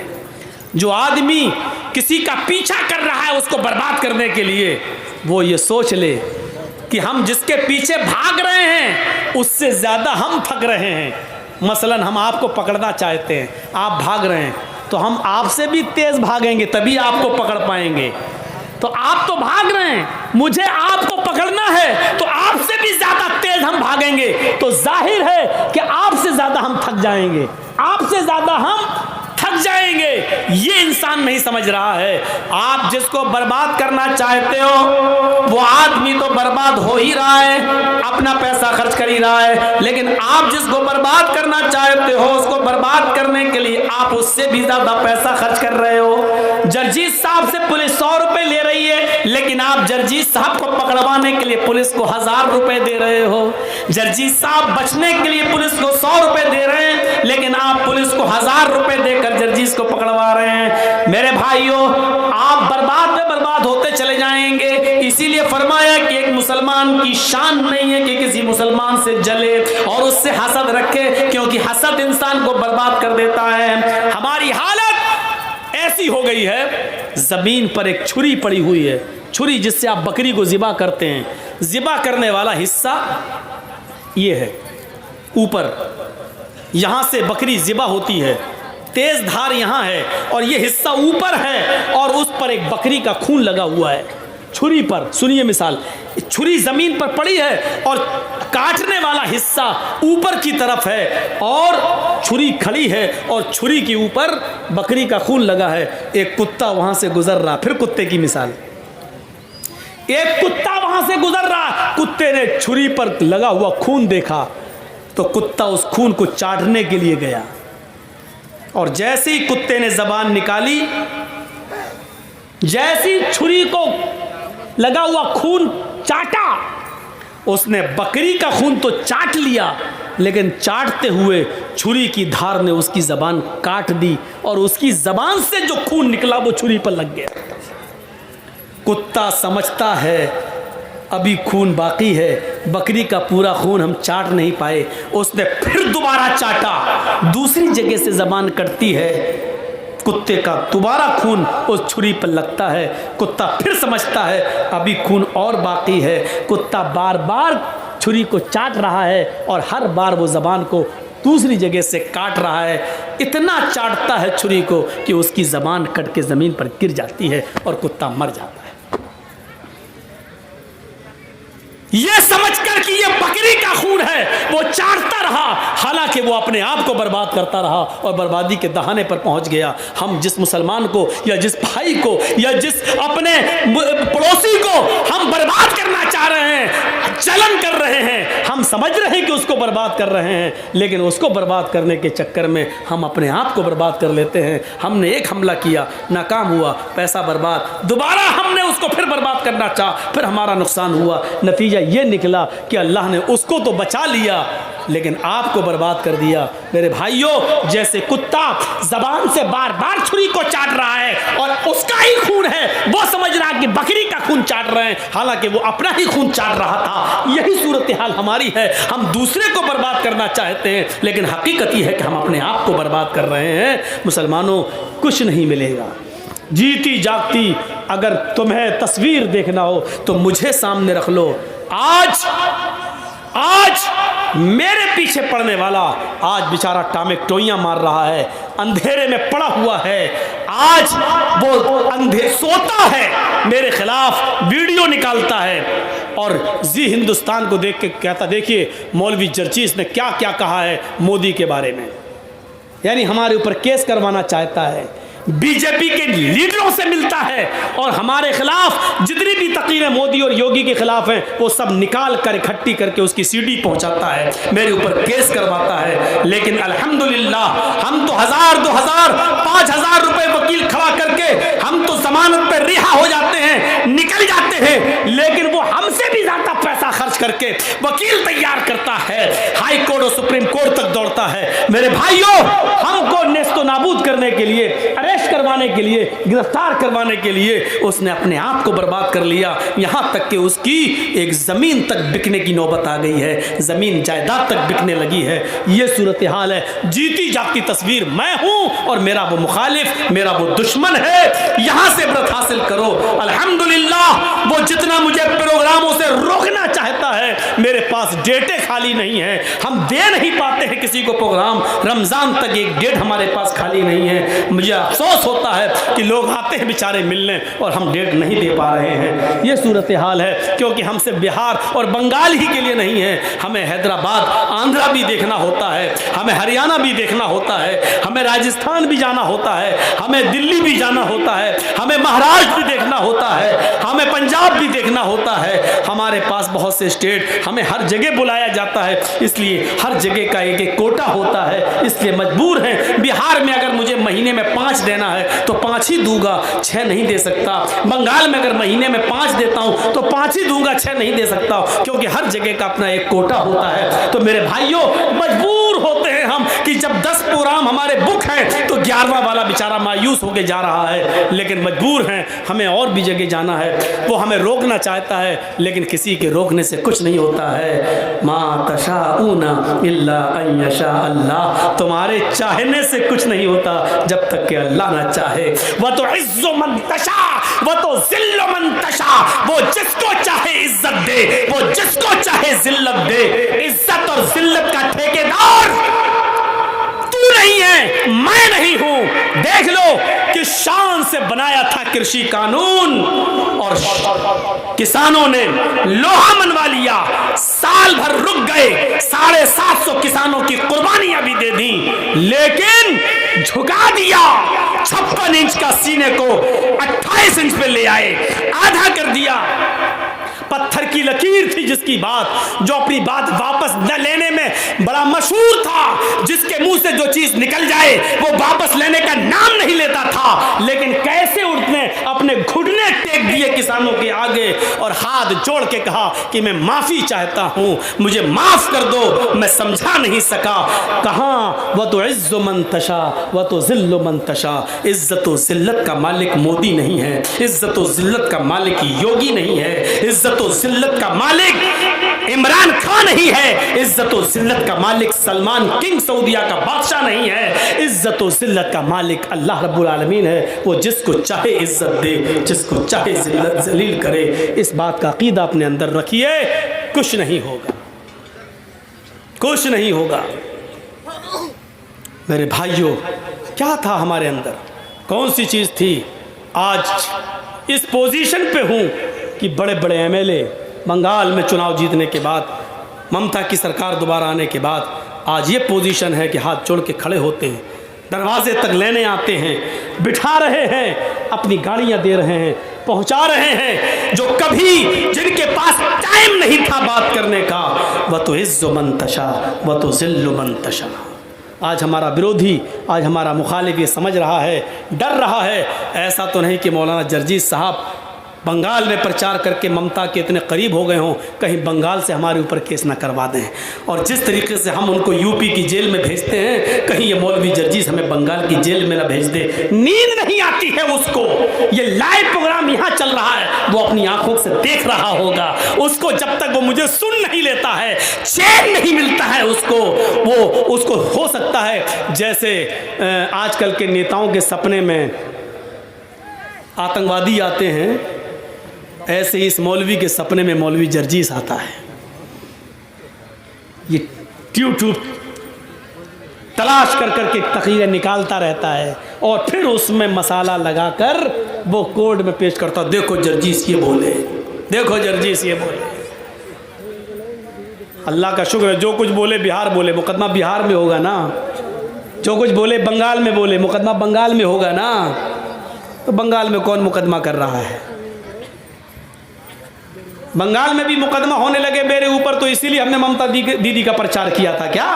जो आदमी किसी का पीछा कर रहा है उसको बर्बाद करने के लिए, वो ये सोच ले कि हम जिसके पीछे भाग रहे हैं उससे ज्यादा हम थक रहे हैं। मसलन हम आपको पकड़ना चाहते हैं, आप भाग रहे हैं, तो हम आपसे भी तेज भागेंगे तभी आपको पकड़ पाएंगे। तो आप तो भाग रहे हैं, मुझे आपको पकड़ना है तो आपसे भी ज्यादा तेज हम भागेंगे, तो जाहिर है कि आपसे ज्यादा हम थक जाएंगे, आपसे ज्यादा हम थक जाएंगे। ये इंसान नहीं समझ रहा है। आप जिसको बर्बाद करना चाहते हो वो आदमी तो बर्बाद हो ही रहा है, अपना पैसा खर्च कर ही रहा है, लेकिन आप जिसको बर्बाद करना चाहते हो उसको बर्बाद करने के लिए आप उससे भी ज्यादा पैसा खर्च कर रहे हो। जर्जीत साहब से पुलिस 100 रुपए ले रही है, लेकिन आप जर्जीत साहब को पकड़वाने के लिए पुलिस को 1000 रुपए दे रहे हो। जर्जीत साहब बचने के लिए पुलिस को 100 रुपए दे रहे हैं, लेकिन आप पुलिस को 1000 रुपए देकर जर्जीस को पकड़वा रहे हैं। मेरे भाइयों, आप बर्बाद में बर्बाद होते चले जाएंगे। इसीलिए फरमाया कि एक मुसलमान की शान नहीं है कि किसी मुसलमान से जले और उससे हसद रखे, क्योंकि हसद इंसान को बर्बाद कर देता है। हमारी हालत ऐसी हो गई है, जमीन पर एक छुरी पड़ी हुई है, छुरी जिससे आप बकरी को ज़िबा करते हैं, ज़िबा करने वाला हिस्सा ये है ऊपर, यहां से बकरी ज़िबा होती है, तेज धार यहां है और ये हिस्सा ऊपर है और उस पर एक बकरी का खून लगा हुआ है छुरी पर। सुनिए मिसाल, छुरी जमीन पर पड़ी है और काटने वाला हिस्सा ऊपर की तरफ है और छुरी खड़ी है और छुरी के ऊपर बकरी का खून लगा है। एक कुत्ता वहां से गुजर रहा, फिर कुत्ते की मिसाल, एक कुत्ता वहां से गुजर रहा, कुत्ते ने छुरी पर लगा हुआ खून देखा तो कुत्ता उस खून को चाटने के लिए गया और जैसे ही कुत्ते ने जबान निकाली, जैसी छुरी को लगा हुआ खून चाटा, उसने बकरी का खून तो चाट लिया, लेकिन चाटते हुए छुरी की धार ने उसकी जबान काट दी और उसकी जबान से जो खून निकला वो छुरी पर लग गया। कुत्ता समझता है अभी खून बाकी है, बकरी का पूरा खून हम चाट नहीं पाए। उसने फिर दोबारा चाटा, दूसरी जगह से ज़बान कटती है, कुत्ते का दोबारा खून उस छुरी पर लगता है। कुत्ता फिर समझता है अभी खून और बाकी है। कुत्ता बार बार छुरी को चाट रहा है और हर बार वो ज़बान को दूसरी जगह से काट रहा है। इतना चाटता है छुरी को कि उसकी ज़बान कट के ज़मीन पर गिर जाती है और कुत्ता मर जाता है। ये समझकर कि ये बकरी का खून है वो चाटता रहा, हालांकि वो अपने आप को बर्बाद करता रहा और बर्बादी के दहाने पर पहुंच गया। हम जिस मुसलमान को या जिस भाई को या जिस अपने पड़ोसी को हम बर्बाद करना चाह रहे हैं, जलन कर रहे हैं, हम समझ रहे हैं कि उसको बर्बाद कर रहे हैं, लेकिन उसको बर्बाद करने के चक्कर में हम अपने आप को बर्बाद कर लेते हैं। हमने एक हमला किया, नाकाम हुआ, पैसा बर्बाद, दोबारा हमने उसको फिर बर्बाद करना चाहा, फिर हमारा नुकसान हुआ। नतीजा ये निकला कि अल्लाह ने उसको तो बचा लिया लेकिन आपको बर्बाद कर दिया। मेरे भाइयों, जैसे कुत्ता जबान से बार बार छुरी को चाट रहा है और उसका ही खून है, वो समझ रहा है कि बकरी का खून चाट रहे हैं, हालांकि वो अपना ही खून चाट रहा था। यही सूरत हाल हमारी है। हम दूसरे को बर्बाद करना चाहते हैं लेकिन हकीकत ही है कि हम अपने आप को बर्बाद कर रहे हैं। मुसलमानों, कुछ नहीं मिलेगा। जीती जागती अगर तुम्हें तस्वीर देखना हो तो मुझे सामने रख लो। आज मेरे पीछे पड़ने वाला आज बेचारा टामे टोइयां मार रहा है, अंधेरे में पड़ा हुआ है। आज वो सोता है, मेरे खिलाफ वीडियो निकालता है और जी हिंदुस्तान को देख के कहता, देखिए मौलवी जर्चीस ने क्या क्या कहा है मोदी के बारे में, यानी हमारे ऊपर केस करवाना चाहता है। बीजेपी के लीडरों से मिलता है और हमारे खिलाफ जितनी भी तकरीरें मोदी और योगी के खिलाफ हैं वो सब निकाल कर इकट्ठी करके उसकी सीडी पहुंचाता है, मेरे ऊपर केस करवाता है। लेकिन अल्हम्दुलिल्लाह हम तो 1000, 2000, 5000 रुपए वकील खड़ा करके हम तो जमानत पर रिहा हो जाते हैं, निकल जाते हैं, लेकिन वो हमसे भी ज्यादा पैसा खर्च करके वकील तैयार करता है, हाई कोर्ट और सुप्रीम कोर्ट तक दौड़ता है। मेरे भाइयों, हमको नेस्तो नाबूद करने के लिए, अरेस्ट करवाने के लिए, गिरफ्तार करवाने के लिए उसने अपने आप को बर्बाद कर लिया। यहां तक कि उसकी एक जमीन तक बिकने की नौबत आ गई है, जमीन जायदाद तक बिकने लगी है। यह सूरत हाल है। जीती जागती तस्वीर मैं हूं और मेरा वो मुखालिफ, मेरा वो दुश्मन है। यहां से इबरत हासिल करो। अल्हम्दुलिल्लाह वो जितना मुझे प्रोग्रामों से रोकना चाहता है, मेरे पास डेटें खाली नहीं है, हम दे नहीं पाते हैं किसी को प्रोग्राम। रमजान तक एक डेट हमारे पास खाली नहीं है। मुझे अफसोस होता है कि लोग आते हैं बेचारे मिलने और हम डेट नहीं दे पा रहे हैं। ये सूरत हाल है, क्योंकि हमसे बिहार और बंगाल ही के लिए नहीं है, हमें हैदराबाद, आंध्रा भी देखना होता है, हमें हरियाणा भी देखना होता है, हमें राजस्थान भी जाना होता है, हमें दिल्ली भी जाना होता है, हमें महाराष्ट्र भी देखना होता है, हमें पंजाब भी देखना होता है। हमारे पास बहुत से स्टेट, हमें हर जगह बुलाया जाता है, इसलिए हर जगह का एक एक कोटा होता है, इसलिए मजबूर हैं। बिहार में अगर मुझे महीने में 5 देना है तो 5 ही दूंगा, 6 नहीं दे सकता। बंगाल में अगर महीने में 5 देता हूं तो 5 ही दूंगा, 6 नहीं दे सकता, क्योंकि हर जगह का अपना एक कोटा होता है। तो मेरे भाइयों, मजबूर होते हैं हम कि जब 10 प्रोग्राम हमारे बुक हैं तो 11वां वाला बेचारा मायूस होकर जा रहा है, लेकिन मजबूर हैं, हमें और भी जगह जाना है। वो हमें रोकना चाहता है लेकिन किसी के रोकने से कुछ नहीं होता है। मा तशाऊना इल्ला अन यशा अल्लाह, तुम्हारे चाहने से कुछ नहीं होता जब तक कि अल्लाह ना चाहे। वह तो इज्जो मन तशा, वह तो जिल्लो मन तशा, वो जिसको चाहे इज्जत दे, वो जिसको चाहे जिल्लत दे। इज्जत और जिल्लत का ठेकेदार तू नहीं है, मैं नहीं हूं। देख लो कि शान से बनाया था कृषि कानून और किसानों ने लोहा मनवा लिया, साल भर रुक गए, 750 किसानों की कुर्बानियां भी दे दी, लेकिन झुका दिया। 56 इंच का सीने को 28 इंच पे ले आए, आधा कर दिया। पत्थर की लकीर थी जिसकी बात, जो अपनी बात वापस न लेने में बड़ा मशहूर था, जिसके मुंह से जो चीज निकल जाए वो वापस लेने का नाम नहीं लेता था। लेकिन कैसे उठने अपने घुटने टेक दिए किसानों के आगे और हाथ जोड़ के कहा कि मैं माफी चाहता हूं, मुझे माफ कर दो, मैं समझा नहीं सका। कहाँ वह तो इज्जो मंतशा वह तो जिल्लो मंतशा। इज्जत व जिल्लत का मालिक मोदी नहीं है, इज्जत व जिल्लत का मालिक योगी नहीं है, इज्जत व जिल्लत का मालिक इमरान खान नहीं है, इज्जत व जिल्लत का मालिक सलमान किंग सऊदिया का बादशाह नहीं है, इज्जत व जिल्लत का मालिक अल्लाह रब्बुल आलमीन है। वो जिसको चाहे इज्जत दे, जिसको चाहे जिल्लत जलील करे। इस बात का अकीदा अपने अंदर रखिए, कुछ नहीं होगा, कुछ नहीं होगा। मेरे भाइयों, क्या था हमारे अंदर, कौन सी चीज़ थी? आज इस पोजीशन पे हूँ कि बड़े बड़े एमएलए बंगाल में चुनाव जीतने के बाद, ममता की सरकार दोबारा आने के बाद आज ये पोजीशन है कि हाथ जोड़ के खड़े होते हैं, दरवाजे तक लेने आते हैं, बिठा रहे हैं, अपनी गाड़ियाँ दे रहे हैं, पहुँचा रहे हैं। जो कभी जिनके पास टाइम नहीं था बात करने का, वह तो इज्जो मंतशा वह तो जिल्लो मंतशा। आज हमारा विरोधी, आज हमारा मुखालिफ ये समझ रहा है, डर रहा है। ऐसा तो नहीं कि मौलाना जर्जीस साहब बंगाल में प्रचार करके ममता के इतने करीब हो गए हों, कहीं बंगाल से हमारे ऊपर केस ना करवा दें। और जिस तरीके से हम उनको यूपी की जेल में भेजते हैं, कहीं ये मौलवी जर्जीस हमें बंगाल की जेल में ना भेज दे। नींद नहीं आती है उसको, ये लाइव प्रोग्राम यहाँ चल रहा है, वो अपनी आंखों से देख रहा होगा। उसको जब तक वो मुझे सुन नहीं लेता है, चैन नहीं मिलता है उसको, वो उसको हो सकता है जैसे आजकल के नेताओं के सपने में आतंकवादी आते हैं, ऐसे ही इस मौलवी के सपने में मौलवी जर्जीस आता है। ये ट्यूब तलाश कर करके तकीरें निकालता रहता है और फिर उसमें मसाला लगाकर वो कोर्ट में पेश करता, देखो जर्जीस ये बोले, देखो जर्जीस ये बोले। अल्लाह का शुक्र है, जो कुछ बोले बिहार बोले, मुकदमा बिहार में होगा ना। जो कुछ बोले बंगाल में बोले, मुकदमा बंगाल में होगा ना। तो बंगाल में कौन मुकदमा कर रहा है? बंगाल में भी मुकदमा होने लगे मेरे ऊपर, तो इसीलिए हमने ममता दीदी का प्रचार किया था। क्या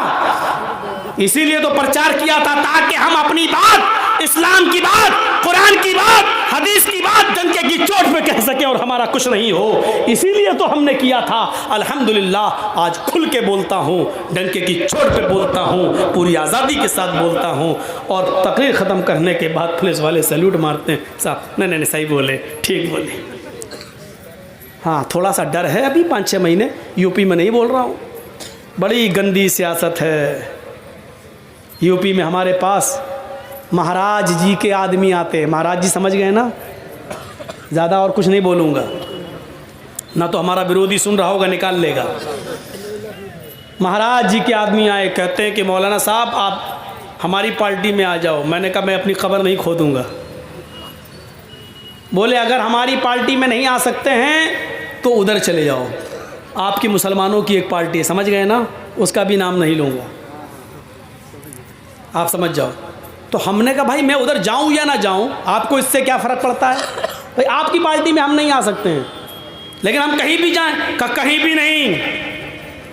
इसीलिए तो प्रचार किया था, ताकि हम अपनी बात, इस्लाम की बात, कुरान की बात, हदीस की बात डंके की चोट पे कह सके और हमारा कुछ नहीं हो। इसीलिए तो हमने किया था। अल्हम्दुलिल्लाह आज खुल के बोलता हूँ, डंके की चोट पे बोलता हूँ, पूरी आज़ादी के साथ बोलता हूँ। और तकरीर ख़त्म करने के बाद पुलिस वाले सैल्यूट मारते हैं, साहब नहीं नहीं सही बोले, ठीक बोले। हाँ, थोड़ा सा डर है अभी, 5-6 महीने यूपी में नहीं बोल रहा हूँ। बड़ी गंदी सियासत है यूपी में। हमारे पास महाराज जी के आदमी आते हैं, महाराज जी समझ गए ना, ज़्यादा और कुछ नहीं बोलूँगा, ना तो हमारा विरोधी सुन रहा होगा निकाल लेगा। महाराज जी के आदमी आए, कहते हैं कि मौलाना साहब आप हमारी पार्टी में आ जाओ। मैंने कहा मैं अपनी खबर नहीं खो दूँगा। बोले अगर हमारी पार्टी में नहीं आ सकते हैं तो उधर चले जाओ, आपकी मुसलमानों की एक पार्टी है, समझ गए ना, उसका भी नाम नहीं लूँगा, आप समझ जाओ। तो हमने कहा भाई मैं उधर जाऊँ या ना जाऊँ, आपको इससे क्या फ़र्क पड़ता है? भाई आपकी पार्टी में हम नहीं आ सकते हैं, लेकिन हम कहीं भी जाएं, कहीं भी नहीं।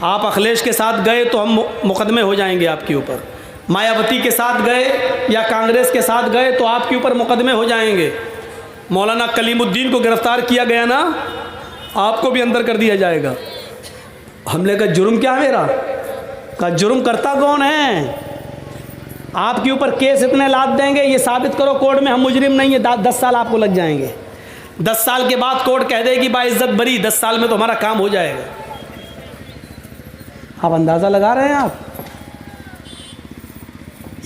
आप अखिलेश के साथ गए तो हम मुकदमे हो जाएंगे आपके ऊपर, मायावती के साथ गए या कांग्रेस के साथ गए तो आपके ऊपर मुकदमे हो जाएंगे। मौलाना कलीमुद्दीन को गिरफ्तार किया गया ना, आपको भी अंदर कर दिया जाएगा। हमने कहा जुर्म क्या है मेरा? कहा जुर्म करता कौन है? आपके ऊपर केस इतने लाद देंगे, ये साबित करो कोर्ट में हम मुजरिम नहीं है, 10 साल आपको लग जाएंगे। 10 साल के बाद कोर्ट कह देगी बाइज्जत बरी, 10 साल में तो हमारा काम हो जाएगा। आप अंदाज़ा लगा रहे हैं आप,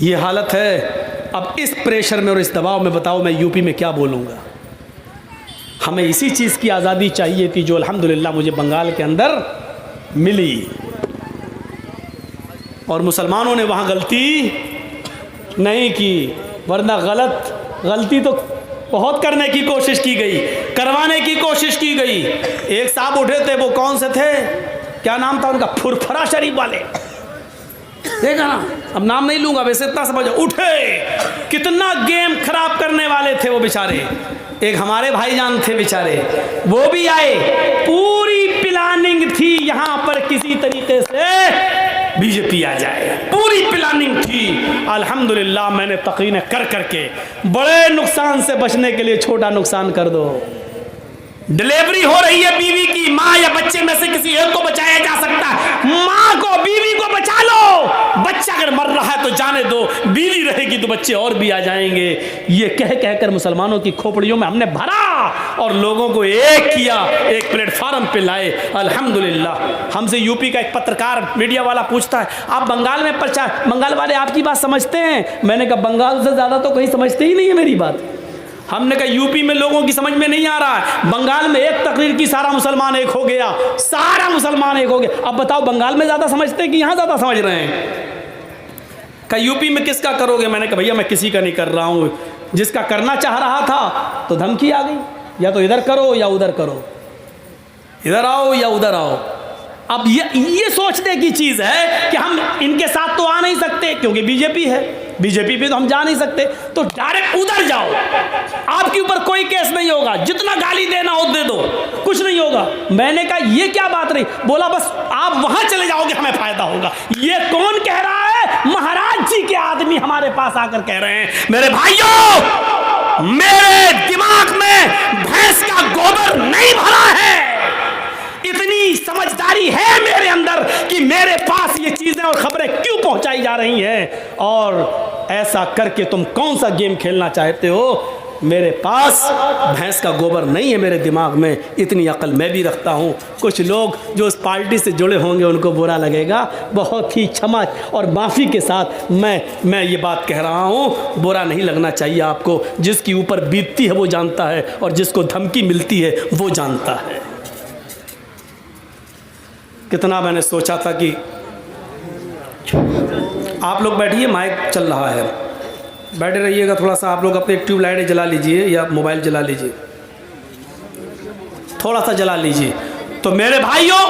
ये हालत है। अब इस प्रेशर में और इस दबाव में बताओ मैं यूपी में क्या बोलूँगा? हमें इसी चीज़ की आज़ादी चाहिए थी जो अल्हम्दुलिल्लाह मुझे बंगाल के अंदर मिली, और मुसलमानों ने वहाँ गलती नहीं की, वरना गलती तो बहुत करने की कोशिश की गई, करवाने की कोशिश की गई। एक साहब उठे थे, वो कौन से थे, क्या नाम था उनका, फुरफरा शरीफ वाले, देखा ना, अब नाम नहीं लूँगा, वैसे इतना समझो, उठे, कितना गेम खराब करने वाले थे वो बेचारे। एक हमारे भाईजान थे बेचारे, वो भी आए, पूरी प्लानिंग थी यहाँ पर किसी तरीके से बीजेपी आ जाए। पूरी प्लानिंग थी। अल्हम्दुलिल्लाह मैंने तकरीरें कर करके बड़े नुकसान से बचने के लिए छोटा नुकसान कर दो। डिलीवरी हो रही है बीवी की, माँ या बच्चे में से किसी एक को बचाया जा सकता है। माँ को, बीवी को बचा लो। बच्चा अगर मर रहा है तो जाने दो, बीवी रहेगी तो बच्चे और भी आ जाएंगे। ये कह कहकर मुसलमानों की खोपड़ियों में हमने भरा और लोगों को एक किया, एक प्लेटफार्म पे लाए। अल्हम्दुलिल्लाह। हमसे यूपी का एक पत्रकार मीडिया वाला पूछता है, आप बंगाल में प्रचार, बंगाल वाले आपकी बात समझते हैं? मैंने कहा बंगाल से ज्यादा तो कहीं समझते ही नहीं है मेरी बात। हमने कहा यूपी में लोगों की समझ में नहीं आ रहा है, बंगाल में एक तकरीर की सारा मुसलमान एक हो गया, सारा मुसलमान एक हो गया। अब बताओ बंगाल में ज्यादा समझते हैं कि यहां ज्यादा समझ रहे हैं? कहा यूपी में किसका करोगे? मैंने कहा भैया मैं किसी का नहीं कर रहा हूं, जिसका करना चाह रहा था तो धमकी आ गई, या तो इधर करो या उधर करो, इधर आओ या उधर आओ। अब ये सोचने की चीज है कि हम इनके साथ तो आ नहीं सकते क्योंकि बीजेपी है, बीजेपी पे तो हम जा नहीं सकते, तो डायरेक्ट उधर जाओ, आपके ऊपर कोई केस नहीं होगा, जितना गाली देना हो दे दो, कुछ नहीं होगा। मैंने कहा ये क्या बात रही? बोला बस आप वहां चले जाओगे हमें फायदा होगा। ये कौन कह रहा है? महाराज जी के आदमी हमारे पास आकर कह रहे हैं। मेरे भाइयों, मेरे दिमाग में भैंस का गोबर नहीं भरा है, इतनी समझदारी है मेरे अंदर कि मेरे पास ये चीजें और खबरें क्यों पहुंचाई जा रही हैं, और ऐसा करके तुम कौन सा गेम खेलना चाहते हो। मेरे पास भैंस का गोबर नहीं है मेरे दिमाग में, इतनी अकल मैं भी रखता हूं। कुछ लोग जो उस पार्टी से जुड़े होंगे उनको बुरा लगेगा, बहुत ही क्षमा और माफ़ी के साथ मैं ये बात कह रहा हूं। बुरा नहीं लगना चाहिए आपको, जिसकी ऊपर बीतती है वो जानता है, और जिसको धमकी मिलती है वो जानता है। कितना मैंने सोचा था कि आप लोग बैठिए, माइक चल रहा है, बैठे रहिएगा। थोड़ा सा आप लोग अपने ट्यूबलाइट जला लीजिए या मोबाइल जला लीजिए, थोड़ा सा जला लीजिए। तो मेरे भाइयों,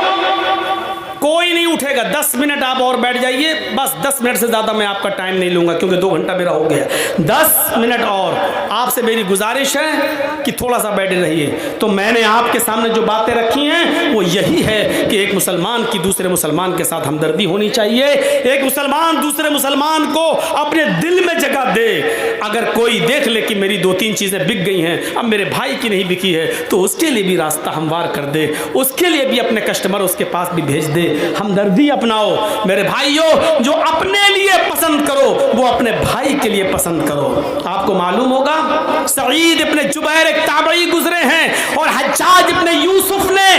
कोई नहीं उठेगा, 10 मिनट आप और बैठ जाइए, बस 10 मिनट से ज़्यादा मैं आपका टाइम नहीं लूँगा क्योंकि 2 घंटा मेरा हो गया। 10 मिनट और आपसे मेरी गुजारिश है कि थोड़ा सा बैठे रहिए। तो मैंने आपके सामने जो बातें रखी हैं वो यही है कि एक मुसलमान की दूसरे मुसलमान के साथ हमदर्दी होनी चाहिए, एक मुसलमान दूसरे मुसलमान को अपने दिल में जगह दे। अगर कोई देख ले कि मेरी 2-3 चीज़ें बिक गई हैं, अब मेरे भाई की नहीं बिकी है, तो उसके लिए भी रास्ता हमवार कर दे, उसके लिए भी अपने कस्टमर उसके पास भी भेज दे। हमदर्दी अपनाओ मेरे भाइयों, जो अपने लिए पसंद करो वो अपने भाई के लिए पसंद करो। आपको मालूम होगा सईद इब्ने जुबैर एक ताबई गुजरे हैं और हज्जाज इब्ने यूसुफ ने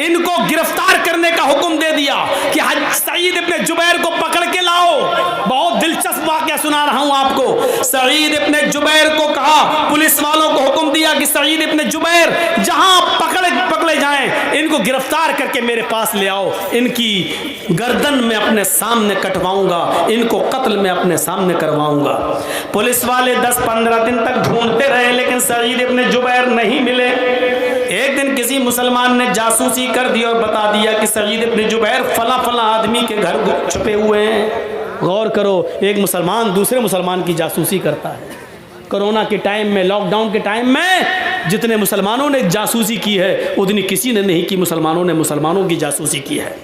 इनको गिरफ्तार करने का हुक्म दे दिया कि सईद इब्ने जुबैर को पकड़ के लाओ। बहुत दिलचस्प वाकया सुना रहा हूं आपको। सईद इब्ने जुबैर को कहा, पुलिस वालों को हुक्म दिया कि सईद इब्ने जुबैर जहां पकड़े जाएं, इनको गिरफ्तार करके मेरे पास ले आओ, इनकी गर्दन में अपने सामने कटवाऊंगा, इनको कत्ल में अपने सामने करवाऊंगा। पुलिस वाले 10-15 दिन तक ढूंढते रहे लेकिन सईद इब्ने जुबैर नहीं मिले। एक दिन किसी मुसलमान ने जासूसी कर दी और बता दिया कि सईद इब्ने जुबैर फला आदमी के घर छुपे हुए हैं। गौर करो, एक मुसलमान दूसरे मुसलमान की जासूसी करता है। कोरोना के टाइम में, लॉकडाउन के टाइम में जितने मुसलमानों ने जासूसी की है उतनी किसी ने नहीं की, मुसलमानों ने मुसलमानों की जासूसी की है।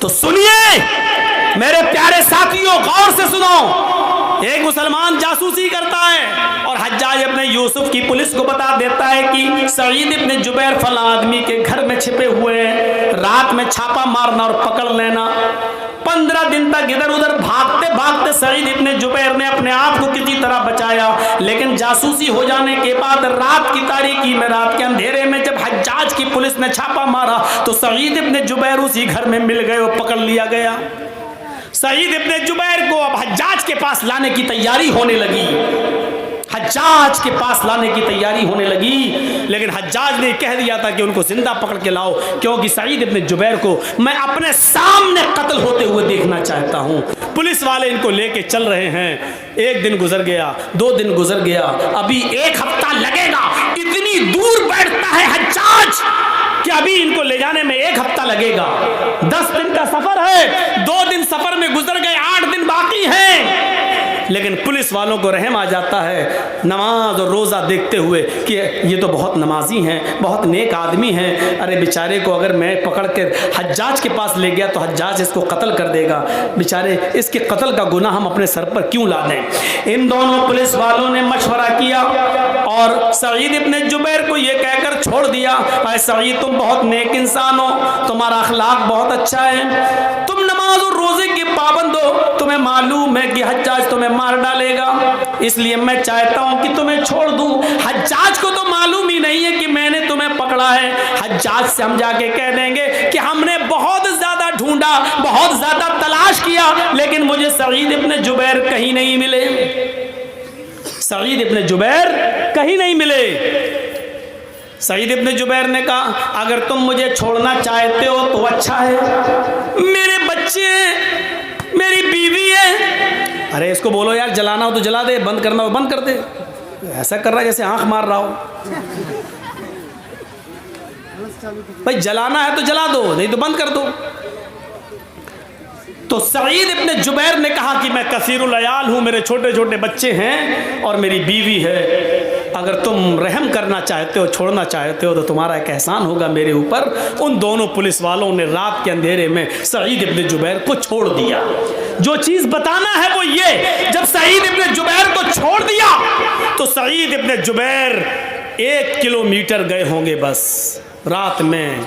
तो सुनिए मेरे प्यारे साथियों, गौर से सुनो। एक मुसलमान जासूसी करता है और हज्जाज इब्ने यूसुफ की पुलिस को बता देता है कि सईद इब्ने जुबैर फला आदमी के घर में छिपे हुए हैं, रात में छापा मारना और पकड़ लेना। 15 दिन तक इधर उधर भागते भागते सईद इब्ने जुबैर ने अपने आप को किसी तरह बचाया, लेकिन जासूसी हो जाने के बाद रात की तारीकी में, रात के अंधेरे में जब हज्जाज की पुलिस ने छापा मारा तो सईद इब्ने जुबैर उसी घर में मिल गए और पकड़ लिया गया। सईद इब्ने जुबैर को अब हज्जाज के पास लाने की तैयारी होने लगी, हज्जाज के पास लाने की तैयारी होने लगी, लेकिन हज्जाज ने कह दिया था कि उनको जिंदा पकड़ के लाओ, क्योंकि सईद इब्ने जुबैर को मैं अपने सामने कत्ल होते हुए देखना चाहता हूं। पुलिस वाले इनको लेके चल रहे हैं। 1 दिन गुजर गया, 2 दिन गुजर गया, अभी 1 हफ्ता लगेगा। इतनी दूर बैठता है हज्जाज कि अभी इनको ले जाने में 1 हफ्ता लगेगा। 10 दिन का सफर है, 2 दिन सफर में गुजर गए, 8 दिन बाकी हैं। लेकिन पुलिस वालों को रहम आ जाता है नमाज और रोज़ा देखते हुए कि ये तो बहुत नमाजी हैं, बहुत नेक आदमी हैं, अरे बेचारे को अगर मैं पकड़ के हज्जाज के पास ले गया तो हज्जाज इसको कत्ल कर देगा, बेचारे इसके कत्ल का गुनाह हम अपने सर पर क्यों ला दें। इन दोनों पुलिस वालों ने मशवरा किया और सईद इब्ने जुबैर को ये कहकर छोड़ दिया, अरे सईद तुम बहुत नेक इंसान हो, तुम्हारा अखलाक बहुत अच्छा है, तुम नमाज और रोजे के पाबंद हो, तुम्हें मालूम है कि हज्जाज तुम्हें मार डालेगा, इसलिए मैं चाहता हूं कि तुम्हें छोड़ दूं। हज्जाज को तो मालूम ही नहीं है कि मैंने तुम्हें पकड़ा है। हज्जाज से हम जाके कह देंगे कि हमने बहुत ज्यादा ढूंढा, बहुत ज्यादा तलाश किया, लेकिन मुझे सईद इब्ने जुबैर कहीं नहीं मिले, सईद इब्ने जुबैर कहीं नहीं मिले। सईद इब्ने जुबैर ने कहा अगर तुम मुझे छोड़ना चाहते हो तो अच्छा है, मेरे बच्चे हैं, मेरी बीवी है। अरे इसको बोलो यार जलाना हो तो जला दे, बंद करना हो बंद कर दे, ऐसा कर रहा है जैसे आंख मार रहा हो। भाई जलाना है तो जला दो, नहीं तो बंद कर दो। तो सईद इब्ने जुबैर ने कहा कि मैं कसीरुल अयाल हूँ, मेरे छोटे छोटे बच्चे हैं और मेरी बीवी है, अगर तुम रहम करना चाहते हो, छोड़ना चाहते हो तो तुम्हारा एक एहसान होगा मेरे ऊपर। उन दोनों पुलिस वालों ने रात के अंधेरे में सईद इब्ने जुबैर को छोड़ दिया। जो चीज़ बताना है वो ये, जब सईद इब्ने जुबैर को छोड़ दिया तो सईद इब्ने जुबैर 1 किलोमीटर गए होंगे बस रात में,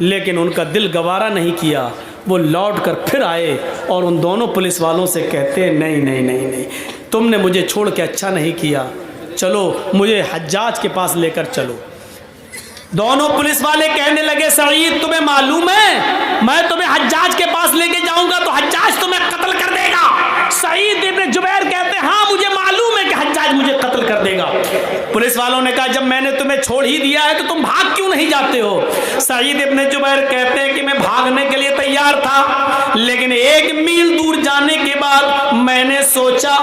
लेकिन उनका दिल गवारा नहीं किया, वो लौट कर फिर आए और उन दोनों पुलिस वालों से कहते नहीं नहीं नहीं नहीं, तुमने मुझे छोड़ के अच्छा नहीं किया, चलो मुझे हज्जाज के पास लेकर चलो। दोनों पुलिस वाले कहने लगे सईद तुम्हें मालूम है मैं तुम्हें हज्जाज के पास लेके जाऊंगा तो हज्जाज तुम्हें कत्ल कर देगा। सईद इब्ने जुबैर कहते हाँ मुझे मालूम है कि हज्जाज मुझे कत्ल कर देगा। पुलिस वालों ने कहा जब मैंने तुम्हें छोड़ ही दिया है तो तुम भाग क्यों नहीं जाते हो। सईद इब्ने जुबैर कहते हैं कि मैं भागने के लिए तैयार था, लेकिन 1 मील दूर जाने के बाद मैंने सोचा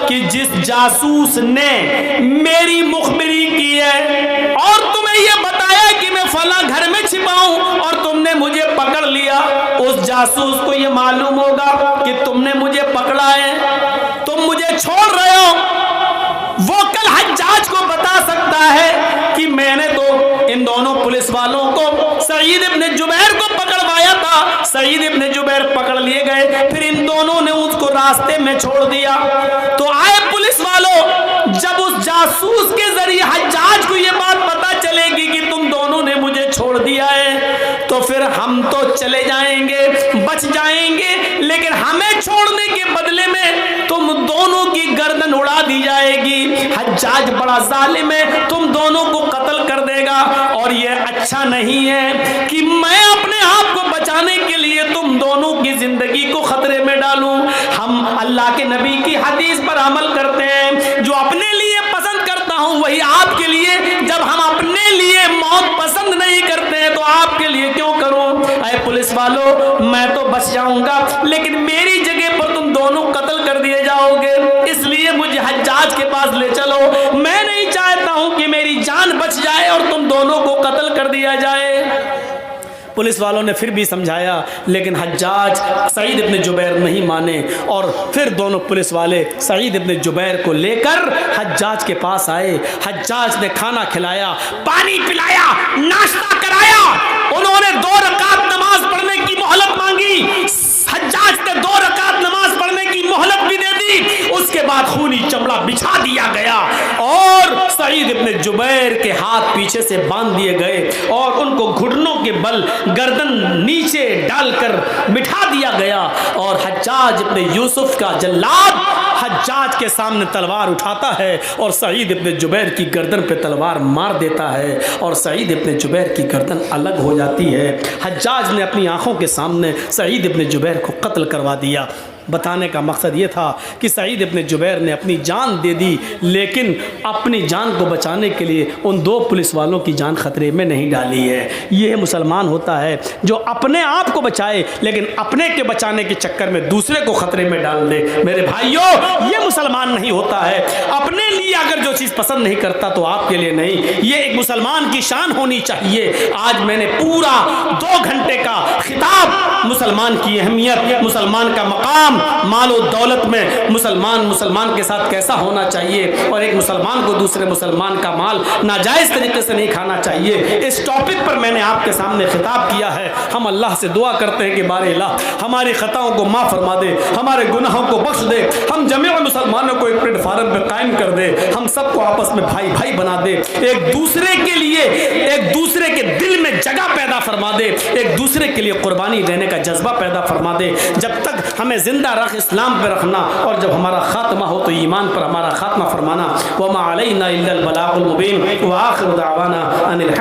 कि जिस जासूस ने मेरी मुखबिरी की है और तुम्हें यह बताया कि मैं फला घर में छिपा हूं और तुमने मुझे पकड़ लिया, उस जासूस को यह मालूम होगा कि तुमने मुझे पकड़ा है, तुम मुझे छोड़ रहे हो, वो कल हज्जाज को बता सकता है कि मैंने तो इन दोनों पुलिस वालों को सईद इब्ने जुबैर को पकड़वाया था। सईद इब्ने जुबैर पकड़ लिए गए, फिर इन दोनों ने उसको रास्ते में छोड़ दिया। तो आए पुलिस वालों, जब उस जासूस के जरिए हज्जाज को यह बात पता चलेगी कि तुम दोनों ने मुझे छोड़ दिया है तो फिर हम तो चले जाएंगे, बच जाएंगे, लेकिन हमें छोड़ने के बदले में तुम दोनों की गर्दन उड़ा दी जाएगी। हज्जाज बड़ा जालिम है, तुम दोनों को कत्ल कर देगा और यह अच्छा नहीं है कि मैं अपने आप को बचाने के लिए तुम दोनों की जिंदगी को खतरे में डालूं। हम अल्लाह के नबी की हदीस पर अमल करते हैं, जो अपने लिए पसंद करता हूं वही आपके लिए, जब हम अपने लिए मौत पसंद नहीं करते हैं तो आपके लिए क्यों करूं। अरे पुलिस वालों मैं तो बच जाऊंगा, लेकिन मेरी जगह पर तुम दोनों कत्ल कर दिए जाओगे, इसलिए मुझे हज्जाज के पास ले चलो। मैं नहीं चाहता हूं कि मेरी जान बच जाए और तुम दोनों को कत्ल कर दिया जाए। पुलिस वालों ने फिर भी समझाया, लेकिन हज्जाज सईद इब्ने जुबैर नहीं माने और फिर दोनों पुलिस वाले सईद इब्ने जुबैर को लेकर हज्जाज के पास आए। हज्जाज ने खाना खिलाया, पानी पिलाया, नाश्ता कराया, उन्होंने 2 रकात नमाज पढ़ने की मोहलत मांगी। हज्जाज ने 2 रकात नमाज पढ़ने की मोहलत भी दे दी। उसके बाद खूनी चमड़ा बिछा दिया गया और सईद इब्ने जुबैर के हाथ पीछे से बांध दिए गए और उनको घुटनों के बल गर्दन नीचे डालकर बिठा दिया गया। और हज्जाज इब्ने यूसुफ का जल्लाद हज्जाज के सामने तलवार उठाता है और सईद इब्ने जुबैर की गर्दन पे तलवार मार देता है और सईद इब्ने जुबैर की गर्दन अलग हो जाती है। हज्जाज ने अपनी आंखों के सामने सईद इब्ने जुबैर को कत्ल करवा दिया। बताने का मकसद ये था कि सईद इब्ने जुबैर ने अपनी जान दे दी, लेकिन अपनी जान को बचाने के लिए उन 2 पुलिस वालों की जान खतरे में नहीं डाली है। ये मुसलमान होता है जो अपने आप को बचाए, लेकिन अपने के बचाने के चक्कर में दूसरे को खतरे में डाल दे। मेरे भाइयों, ये मुसलमान नहीं होता है। अपने लिए अगर जो चीज़ पसंद नहीं करता तो आपके लिए नहीं। ये एक मुसलमान की शान होनी चाहिए। आज मैंने पूरा 2 घंटे का खिताब मुसलमान की अहमियत, मुसलमान का मकाम, माल और दौलत में मुसलमान के साथ कैसा होना चाहिए और एक मुसलमान को दूसरे मुसलमान का माल नाजायज़ तरीके से नहीं खाना चाहिए, इस टॉपिक पर मैंने आपके सामने खिताब किया है। हम अल्लाह से दुआ करते हैं कि बारे अल्लाह हमारी खताओं को माफ़ फरमा दे, हमारे गुनाहों को बख्श दे, हम जमीअ मुसलमानों को एक प्लेटफार्म पर कायम कर दे, हम सबको आपस में भाई भाई बना दे, एक दूसरे के लिए, एक दूसरे के दिल में जगह पैदा फरमा दे, एक दूसरे के लिए कुर्बानी देने का जज्बा पैदा फरमा दे। जब तक हमें जिंदा रख इस्लाम पर रखना और जब हमारा खात्मा हो तो ईमान पर हमारा खात्मा फरमाना। वमा अलैना इल्लल बलागुल मुबीन व आखिरु दावाना अनिल